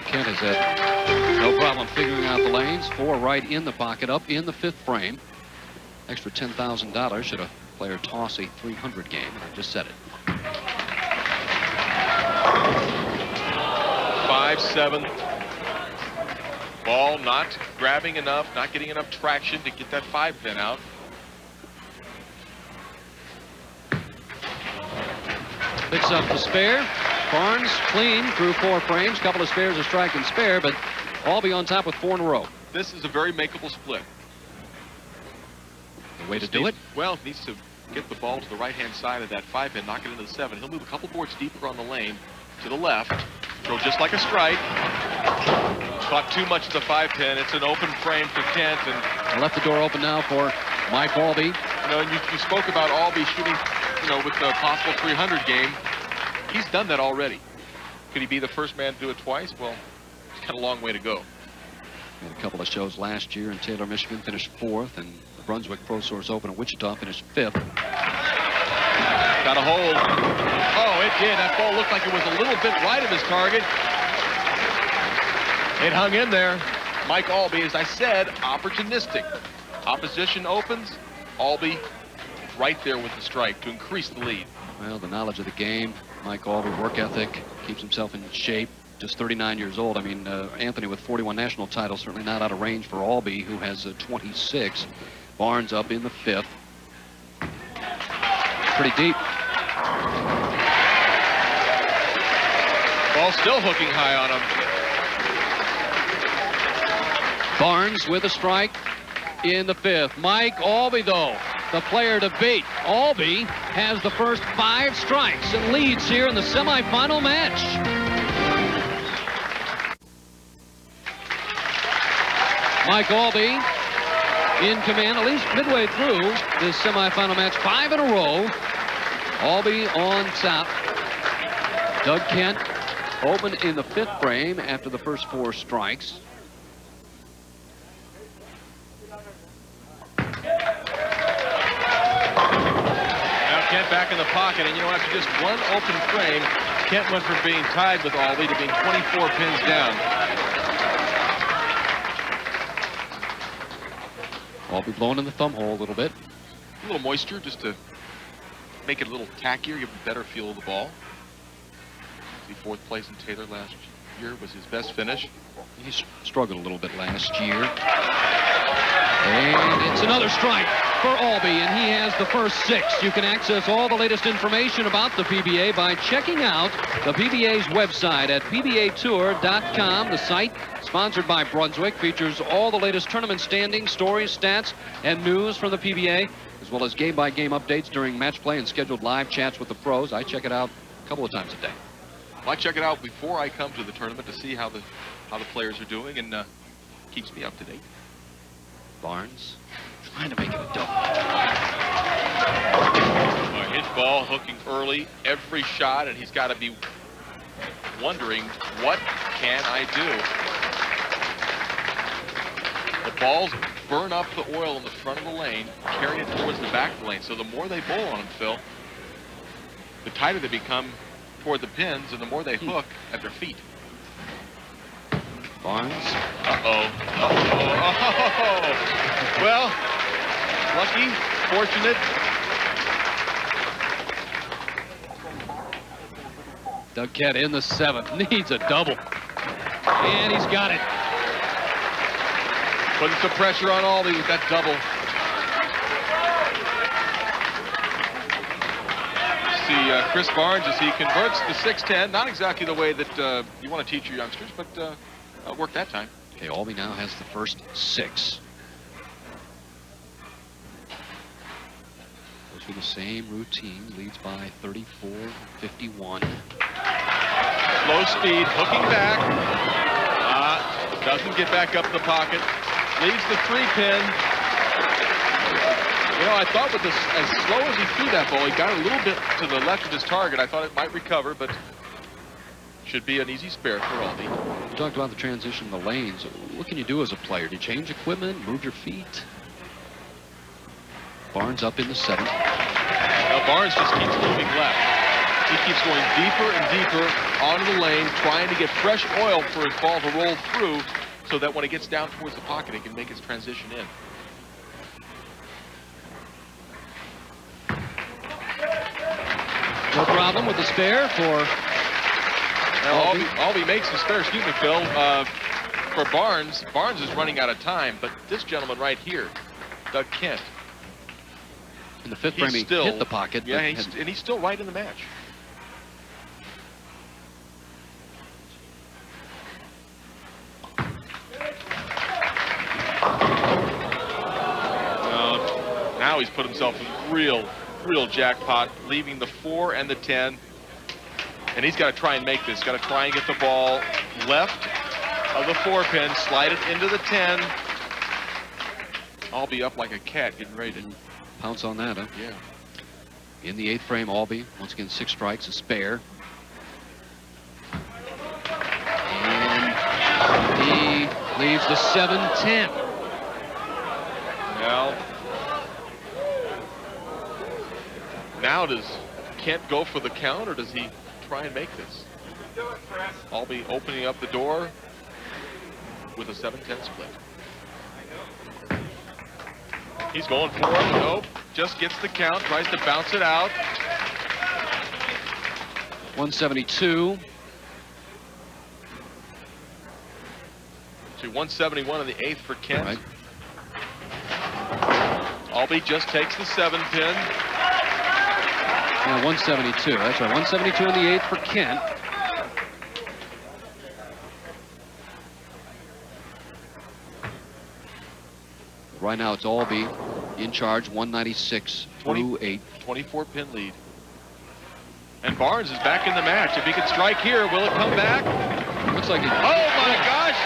Kent has had no problem figuring out the lanes. 4 right in the pocket, up in the 5th frame. Extra $10,000 should a player toss a 300 game. I just said it. 5-7. Ball not grabbing enough, not getting enough traction to get that 5-pin out. Picks up the spare. Barnes clean through 4 frames. Couple of spares, a strike and spare, but Aulby on top with 4 in a row. This is a very makeable split. The way to do it? Well, needs to get the ball to the right-hand side of that 5-pin, knock it into the 7. He'll move a couple boards deeper on the lane to the left. Throw just like a strike. Caught too much of the 5-pin. It's an open frame for Kent. And I left the door open now for Mike Aulby. You know, you spoke about Aulby shooting, you know, with the possible 300 game. He's done that already. Could he be the first man to do it twice? Well, he's got a long way to go. We had a couple of shows last year in Taylor, Michigan, finished 4th, and the Brunswick Pro Source Open in Wichita finished 5th. Got a hold. Oh, it did. That ball looked like it was a little bit right of his target. It hung in there. Mike Aulby, as I said, opportunistic. Opposition opens, Aulby right there with the strike to increase the lead. Well, the knowledge of the game, Mike Aulby, work ethic, keeps himself in shape. Just 39 years old. I mean, Anthony with 41 national titles, certainly not out of range for Aulby, who has 26. Barnes up in the 5th. Pretty deep. Ball still hooking high on him. Barnes with a strike in the 5th. Mike Aulby, though, the player to beat. Aulby has the first 5 strikes and leads here in the semifinal match. Mike Aulby in command, at least midway through this semifinal match, 5 in a row. Aulby on top. Doug Kent open in the 5th frame after the first 4 strikes. Now Kent back in the pocket, and you know, after just 1 open frame, Kent went from being tied with Aulby to being 24 pins down. Aulby blowing in the thumb hole a little bit. A little moisture just to make it a little tackier, give a better feel of the ball. The 4th place in Taylor last year was his best finish. He struggled a little bit last year. And it's another strike for Aulby, and he has the first 6. You can access all the latest information about the PBA by checking out the PBA's website at pbatour.com. The site, sponsored by Brunswick, features all the latest tournament standings, stories, stats, and news from the PBA, as well as game-by-game updates during match play and scheduled live chats with the pros. I check it out a couple of times a day. Well, I check it out before I come to the tournament to see how the players are doing, and keeps me up to date. Barnes trying to make it a double. His ball hooking early every shot, and he's got to be wondering, what can I do? The balls burn up the oil in the front of the lane, carry it towards the back of the lane. So the more they bowl on them, Phil, the tighter they become toward the pins, and the more they hook at their feet. Barnes. Uh-oh. Uh-oh. Well, lucky, fortunate. Doug Kent in the 7th. Needs a double. And he's got it. Putting some pressure on Aulby with that double. See Chris Barnes as he converts the 6-10. Not exactly the way that you want to teach your youngsters, but worked that time. Okay, Aulby now has the first 6. Goes through the same routine, leads by 34-51. Low speed, hooking back. Doesn't get back up the pocket. Leaves the 3-pin. You know, I thought with this, as slow as he threw that ball, he got a little bit to the left of his target. I thought it might recover, but should be an easy spare for Aulby. You talked about the transition in the lanes. What can you do as a player? Do you change equipment, move your feet? Barnes up in the 7th. Now Barnes just keeps moving left. He keeps going deeper and deeper onto the lane, trying to get fresh oil for his ball to roll through so that when it gets down towards the pocket, it can make its transition in. No problem with the spare for Now, Aulby makes the spare, excuse me, Phil, for Barnes. Barnes is running out of time, but this gentleman right here, Doug Kent. In the fifth frame, he hit the pocket. Yeah, and he's still right in the match. Now he's put himself in real jackpot, leaving the 4 and the 10. And he's got to try and make this. Got to try and get the ball left of the 4 pin, slide it into the 10. Aulby up like a cat, getting ready to pounce on that, huh? Yeah. In the 8th frame, Aulby, once again, 6 strikes, a spare. And he leaves the 7-10. Well, now does Kent go for the count, or does he try and make this? Aulby opening up the door with a 7-10 split. He's going for it. Nope. Just gets the count. Tries to bounce it out. 172. To 171 in the 8th for Kent. Right. Aulby just takes the 7 pin. Yeah, 172. That's right. 172 in the 8th for Kent. Right now it's Aulby in charge, 196 through 8. 24 pin lead. And Barnes is back in the match. If he can strike here, will it come back? Looks like it. Oh my gosh!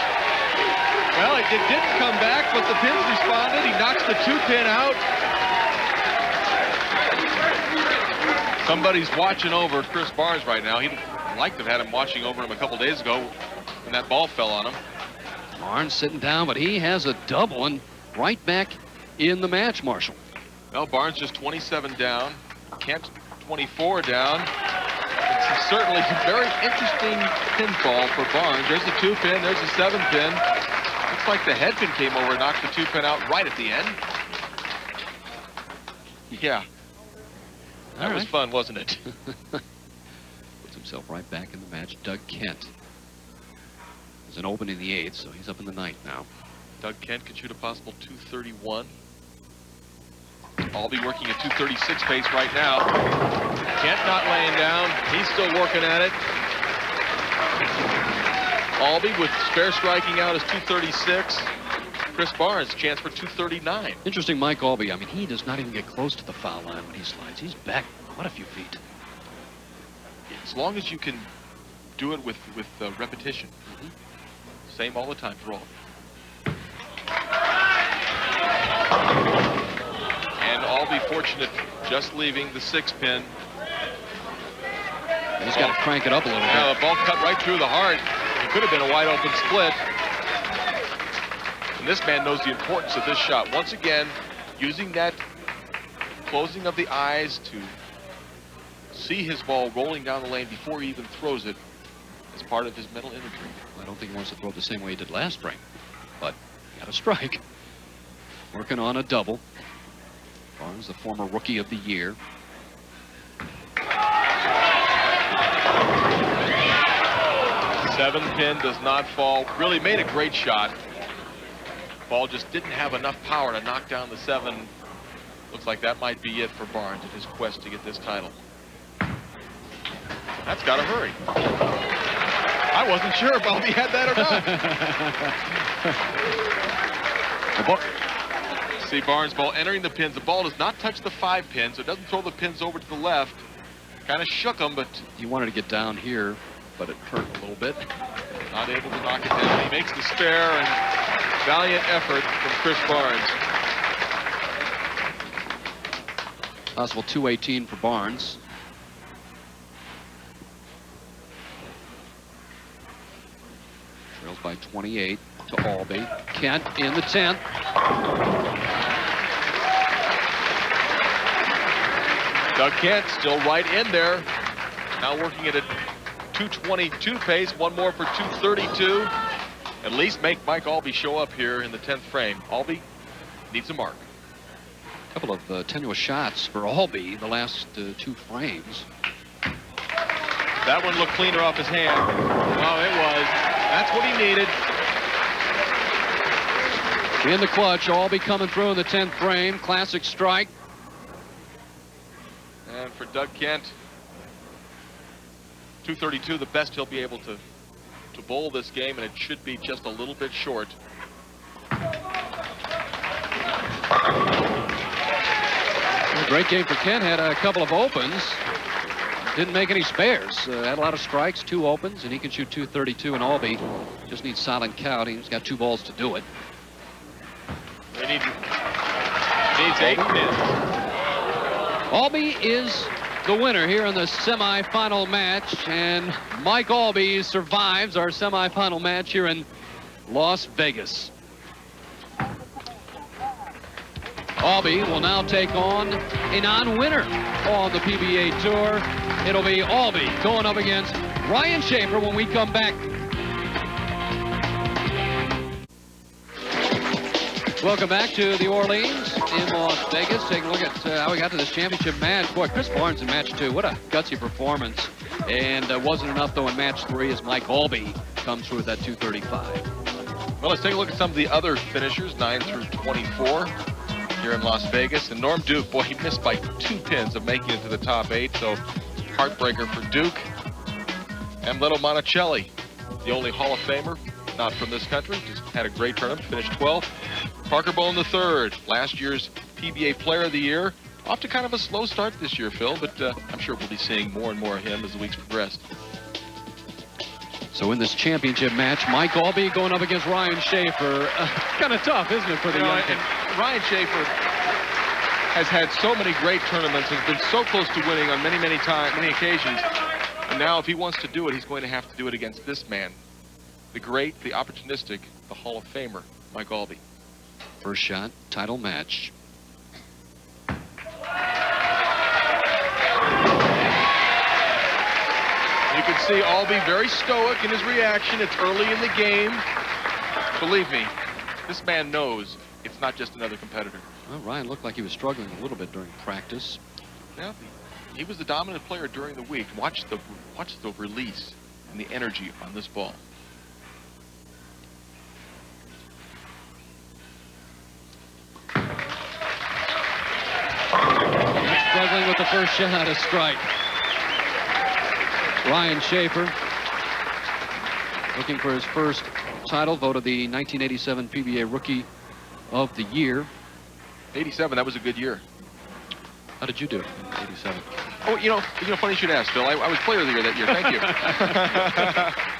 Well, it didn't come back, but the pins responded. He knocks the 2 pin out. Somebody's watching over Chris Barnes right now. He'd like to have had him watching over him a couple days ago when that ball fell on him. Barnes sitting down, but he has a double and right back in the match, Marshall. Well, Barnes just 27 down. Kent 24 down. It's certainly a very interesting pinfall for Barnes. There's the 2 pin, there's the 7 pin. Looks like the head pin came over and knocked the 2 pin out right at the end. Yeah. That was fun, wasn't it? Puts himself right back in the match. Doug Kent. There's an open in the 8th, so he's up in the 9th now. Doug Kent can shoot a possible 231. Aulby working at 236 pace right now. Kent not laying down. He's still working at it. Aulby with spare striking out is 236. Chris Barnes, chance for 239. Interesting, Mike Aulby. I mean, he does not even get close to the foul line when he slides. He's back quite a few feet. As long as you can do it with repetition. Same all the time for Aulby. And Aulby fortunate just leaving the 6 pin. He's got to crank it up a little bit. Yeah, the ball cut right through the heart. It could have been a wide open split. And this man knows the importance of this shot. Once again, using that closing of the eyes to see his ball rolling down the lane before he even throws it as part of his mental imagery. I don't think he wants to throw it the same way he did last frame, but he got a strike. Working on a double. Barnes, the former Rookie of the Year. Seven pin does not fall. Really made a great shot. Ball just didn't have enough power to knock down the 7. Looks like that might be it for Barnes in his quest to get this title. That's got to hurry. I wasn't sure if Aulby had that or not. See Barnes' ball entering the pins. The ball does not touch the 5 pin, so it doesn't throw the pins over to the left. Kind of shook him, but he wanted to get down here, but it hurt a little bit. Not able to knock it down. He makes the spare, and valiant effort from Chris Barnes. Possible 218 for Barnes. Trails by 28 to Aulby. Kent in the 10th. Doug Kent still right in there. Now working at a 2:22 pace. One more for 2:32. At least make Mike Aulby show up here in the 10th frame. Aulby needs a mark. A couple of tenuous shots for Aulby the last 2 frames. That one looked cleaner off his hand. Oh, it was. That's what he needed. In the clutch, Aulby coming through in the 10th frame. Classic strike. And for Doug Kent, 2:32, the best he'll be able to bowl this game, and it should be just a little bit short. Great game for Kent. Had a couple of opens. Didn't make any spares. Had a lot of strikes, 2 opens, and he can shoot 232. And Aulby just needs silent count. He's got 2 balls to do it. He needs 8 pins. Aulby is the winner here in the semifinal match, and Mike Aulby survives our semifinal match here in Las Vegas. Aulby will now take on a non-winner on the PBA Tour. It'll be Aulby going up against Ryan Shafer when we come back. Welcome back to the Orleans in Las Vegas. Take a look at how we got to this championship match. Boy, Chris Barnes in match 2. What a gutsy performance. And wasn't enough, though, in match 3 as Mike Aulby comes through with that 235. Well, let's take a look at some of the other finishers, 9 through 24 here in Las Vegas. And Norm Duke, boy, he missed by 2 pins of making it to the top 8. So heartbreaker for Duke. And Leno Monticelli, the only Hall of Famer, not from this country, just had a great tournament, finished 12th. Parker Bone III, last year's PBA Player of the Year. Off to kind of a slow start this year, Phil, but I'm sure we'll be seeing more and more of him as the weeks progress. So in this championship match, Mike Aulby going up against Ryan Shafer. Kind of tough, isn't it, for the young kid? Ryan Shafer has had so many great tournaments, has been so close to winning on many occasions. And now if he wants to do it, he's going to have to do it against this man. The great, the opportunistic, the Hall of Famer, Mike Aulby. First shot, title match. You can see Aulby very stoic in his reaction. It's early in the game. Believe me, this man knows it's not just another competitor. Well, Ryan looked like he was struggling a little bit during practice. Yeah, he was the dominant player during the week. Watch the release and the energy on this ball. Struggling with the first shot, a strike. Ryan Shafer looking for his first title, voted the 1987 PBA Rookie of the Year. 87, that was a good year. How did you do? 87. Oh, you know, funny you should ask, Phil. I was Player of the Year that year. Thank you.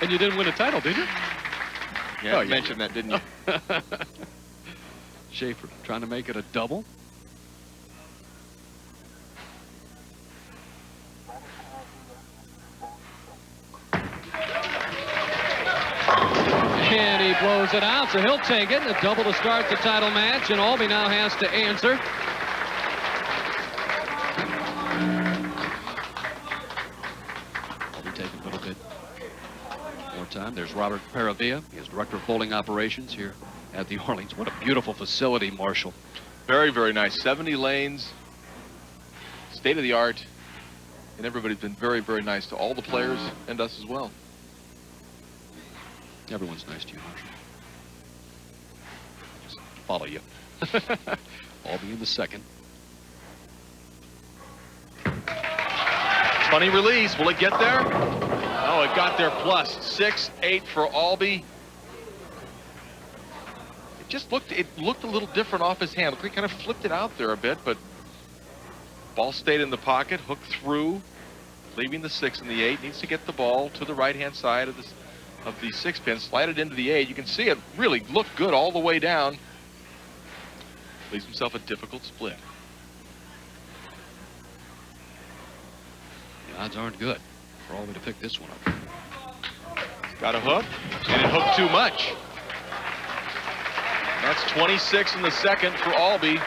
And you didn't win a title, did you? Yeah, you mentioned that, didn't you? Shafer trying to make it a double. And he blows it out, so he'll take it. A double to start the title match, and Aulby now has to answer. Aulby taking a little bit more time. There's Robert Paravia. He is Director of Bowling Operations here at the Orleans. What a beautiful facility, Marshall. Very, very nice. 70 lanes, state of the art, and everybody's been very, very nice to all the players and us as well. Everyone's nice to you, Marshall. Just follow you. Aulby in the second. Funny release. Will it get there? Oh, it got there plus 6-8 for Aulby. It looked a little different off his hand. He kind of flipped it out there a bit, but ball stayed in the pocket, hooked through, leaving the 6 and the 8. Needs to get the ball to the right-hand side of the 6 pin, slide it into the 8. You can see it really looked good all the way down. Leaves himself a difficult split. The odds aren't good for Aulby to pick this one up. Got a hook, and it hooked too much. That's 26 in the second for Aulby.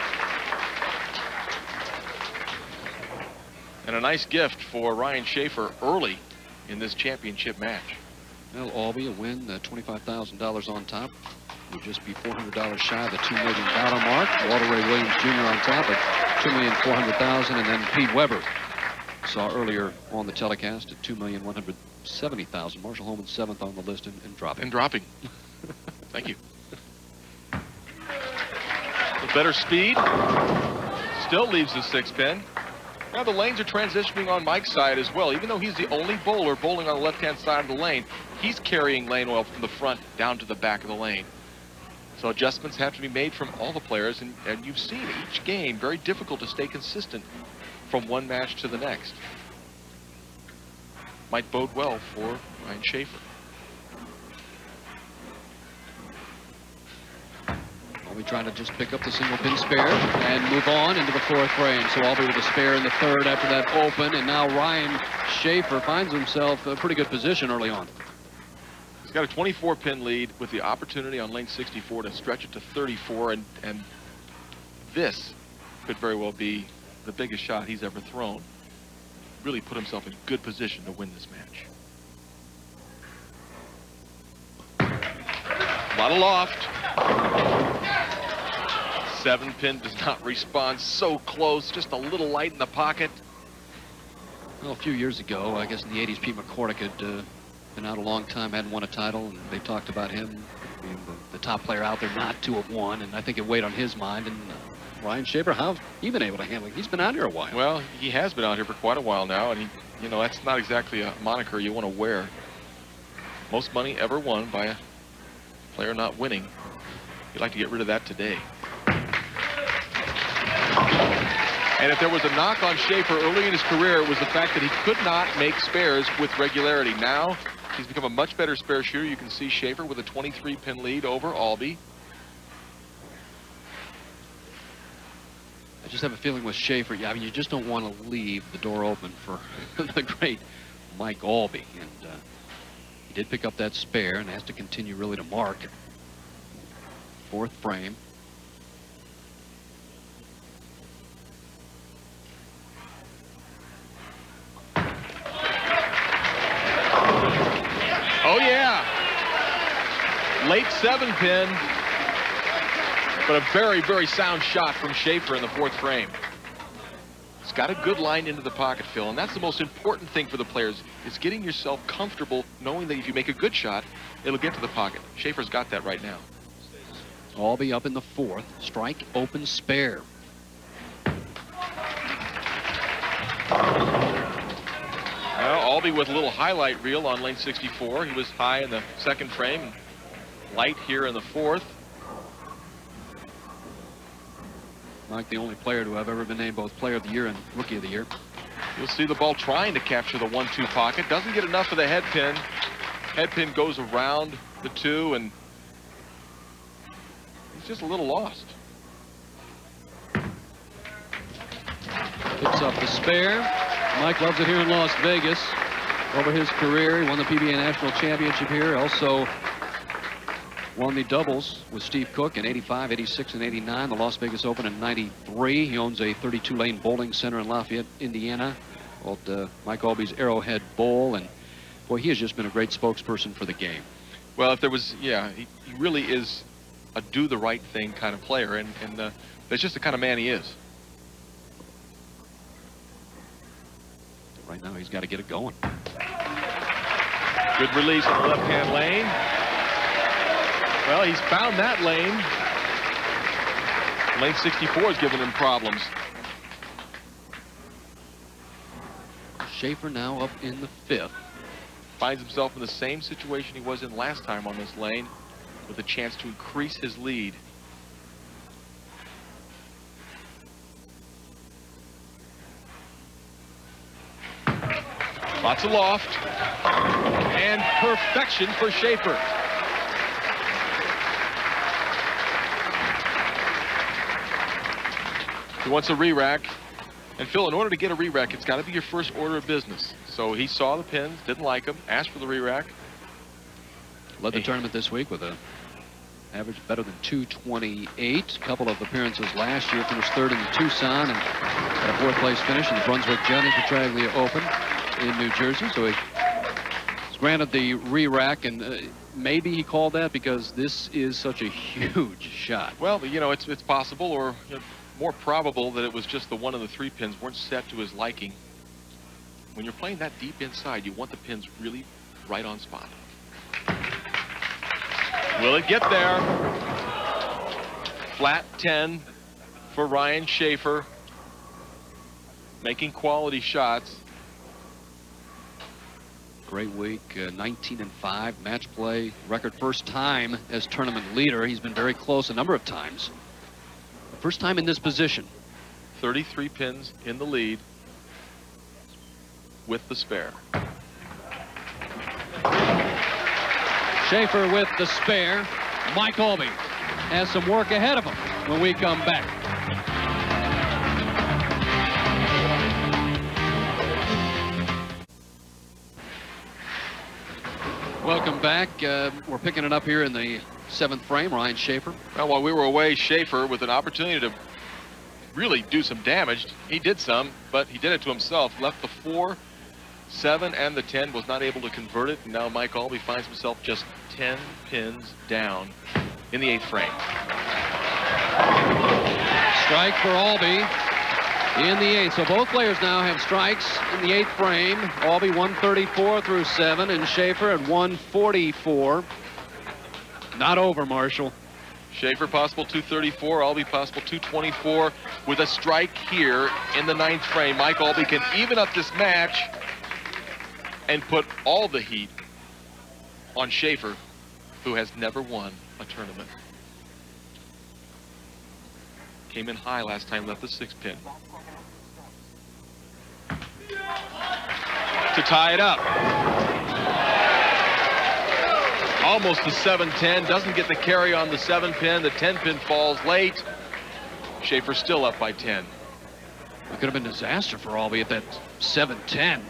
And a nice gift for Ryan Shafer early in this championship match. Well, Aulby a win, $25,000 on top. Would just be $400 shy of the $2 million mark. Walter Ray Williams Jr. on top at $2,400,000, and then Pete Weber saw earlier on the telecast at $2,170,000. Marshall Holman 7th on the list and dropping. And dropping. Thank you. The better speed still leaves the 6-pin. Now the lanes are transitioning on Mike's side as well. Even though he's the only bowler bowling on the left-hand side of the lane, he's carrying lane oil from the front down to the back of the lane. So adjustments have to be made from all the players, and you've seen each game very difficult to stay consistent from one match to the next. Might bode well for Ryan Shafer. Aulby trying to just pick up the single pin spare and move on into the 4th frame. So Aulby with a spare in the 3rd after that open, and now Ryan Shafer finds himself a pretty good position early on. He's got a 24-pin lead with the opportunity on lane 64 to stretch it to 34, and this could very well be the biggest shot he's ever thrown. Really put himself in good position to win this match. A lot of loft. 7-pin does not respond. So close, just a little light in the pocket. Well, a few years ago, I guess in the 80s, Pete McCordick had been out a long time, hadn't won a title, and they talked about him being the top player out there not to have won, and I think it weighed on his mind. And Ryan Shafer, how's he been able to handle it? He's been out here a while. Well, he has been out here for quite a while now, and you know, that's not exactly a moniker you want to wear. Most money ever won by a player not winning. You'd like to get rid of that today. And if there was a knock on Shafer early in his career, it was the fact that he could not make spares with regularity. Now he's become a much better spare shooter. You can see Shafer with a 23-pin lead over Aulby. I just have a feeling with Shafer, I mean, you just don't want to leave the door open for the great Mike Aulby. And he did pick up that spare and has to continue really to mark. 4th frame. Oh, yeah. Late 7-pin, but a very, very sound shot from Shafer in the 4th frame. He's got a good line into the pocket, Phil, and that's the most important thing for the players, is getting yourself comfortable knowing that if you make a good shot, it'll get to the pocket. Shafer's got that right now. Aulby up in the 4th. Strike, open, spare. Well, Aulby with a little highlight reel on lane 64. He was high in the 2nd frame, light here in the 4th. Mike, the only player to have ever been named both Player of the Year and Rookie of the Year. You'll see the ball trying to capture the 1-2 pocket. Doesn't get enough of the head pin. Head pin goes around the 2, and he's just a little lost. Picks up the spare. Mike loves it here in Las Vegas. Over his career, he won the PBA National Championship here. Also won the doubles with Steve Cook in 85, 86, and 89. The Las Vegas Open in 93. He owns a 32-lane bowling center in Lafayette, Indiana, called Mike Aulby's Arrowhead Bowl. And boy, he has just been a great spokesperson for the game. Well, if there was, yeah, he really is a do the right thing kind of player, and that's just the kind of man he is. Right now, he's got to get it going. Good release on the left-hand lane. Well, he's found that lane. Lane 64 is giving him problems. Shafer now up in the 5th. Finds himself in the same situation he was in last time on this lane, with a chance to increase his lead. Lots of loft. And perfection for Shafer. He wants a re-rack. And Phil, in order to get a re-rack, it's got to be your first order of business. So he saw the pins, didn't like them, asked for the re-rack. Led the tournament this week with a average better than 228. A couple of appearances last year, finished 3rd in the Tucson, and a fourth-place finish in the Brunswick-Jennings Petraglia Open in New Jersey. So he was granted the re-rack, and maybe he called that because this is such a huge shot. Well, you know, it's possible, or more probable, that it was just the one and the three pins weren't set to his liking. When you're playing that deep inside, you want the pins really right on spot. Will it get there? Flat 10 for Ryan Shafer, making quality shots. Great week, 19-5 match play, record first time as tournament leader. He's been very close a number of times. First time in this position. 33 pins in the lead with the spare. Shafer with the spare. Mike Aulby has some work ahead of him when we come back. Welcome back. We're picking it up here in the 7th frame. Ryan Shafer. Well, while we were away, Shafer with an opportunity to really do some damage. He did some, but he did it to himself. Left the 4, 7, and the 10. Was not able to convert it. And now Mike Aulby finds himself just 10 pins down in the 8th frame. Strike for Aulby in the 8th. So both players now have strikes in the 8th frame. Aulby 134 through 7, and Shafer at 144. Not over, Marshall. Shafer possible 234, Aulby possible 224 with a strike here in the 9th frame. Mike Aulby can even up this match and put all the heat on Shafer, who has never won a tournament. Came in high last time, left the 6th pin. To tie it up. Almost the 7-10, doesn't get the carry on the 7 pin. The 10 pin falls late. Shafer still up by 10. It could have been a disaster for Aulby if that 7-10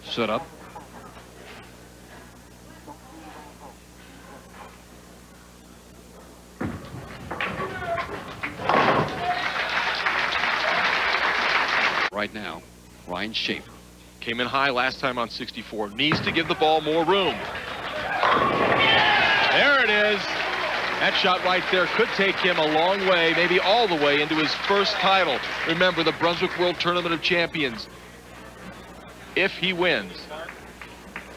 stood up. Right now, Ryan Shafer. Came in high last time on 64. Needs to give the ball more room. There it is. That shot right there could take him a long way, maybe all the way into his first title. Remember, the Brunswick World Tournament of Champions. If he wins.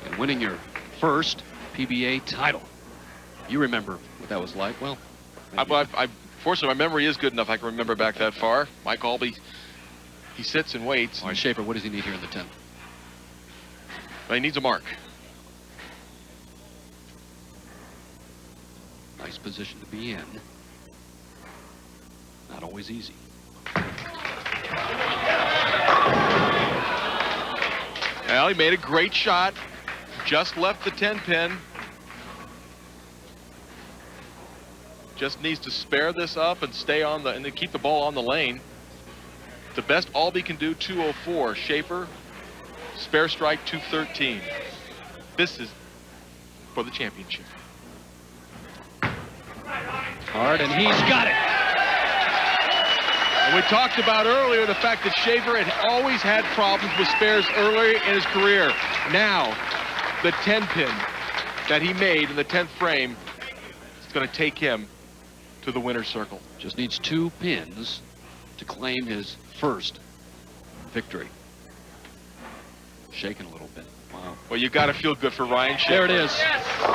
And winning your first PBA title. You remember what that was like? Well, fortunately, my memory is good enough I can remember back that far. Mike Aulby, he sits and waits. All right, Shafer, what does he need here in the 10th? Well, he needs a mark. Nice position to be in. Not always easy. Well, he made a great shot. Just left the 10 pin. Just needs to spare this up and stay on the, and to keep the ball on the lane. The best Aulby can do, 204. Shafer, spare strike, 213. This is for the championship. Hard, and he's got it. And we talked about earlier the fact that Shafer had always had problems with spares earlier in his career. Now, the 10 pin that he made in the 10th frame is going to take him to the winner's circle. Just needs 2 pins to claim his first victory. Shaking a little bit. Wow. Well, you got to feel good for Ryan Shafer. There it is.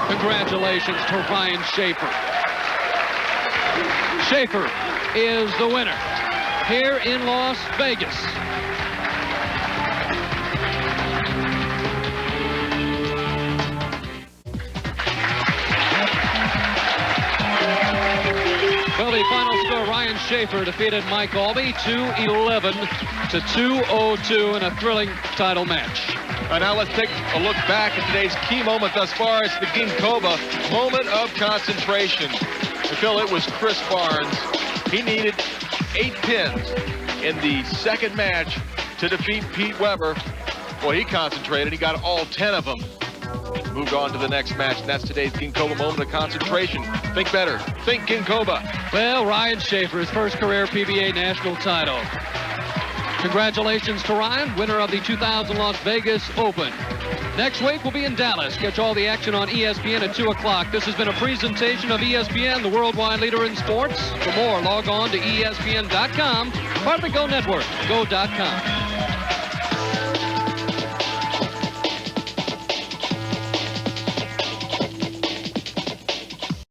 Congratulations to Ryan Shafer. Shafer is the winner here in Las Vegas. Well, the final score, Ryan Shafer defeated Mike Aulby 2-11 to 2-02 in a thrilling title match. Now let's take a look back at today's key moment thus far. It's the Ginkoba moment of concentration. And Phil, it was Chris Barnes. He needed 8 pins in the second match to defeat Pete Weber. Boy, he concentrated. He got all 10 of them. Moved on to the next match, and that's today's Ginkoba moment of concentration. Think better. Think Ginkoba. Well, Ryan Shafer, his first career PBA national title. Congratulations to Ryan, winner of the 2000 Las Vegas Open. Next week, we'll be in Dallas. Catch all the action on ESPN at 2 o'clock. This has been a presentation of ESPN, the worldwide leader in sports. For more, log on to ESPN.com, part of the Go Network, go.com.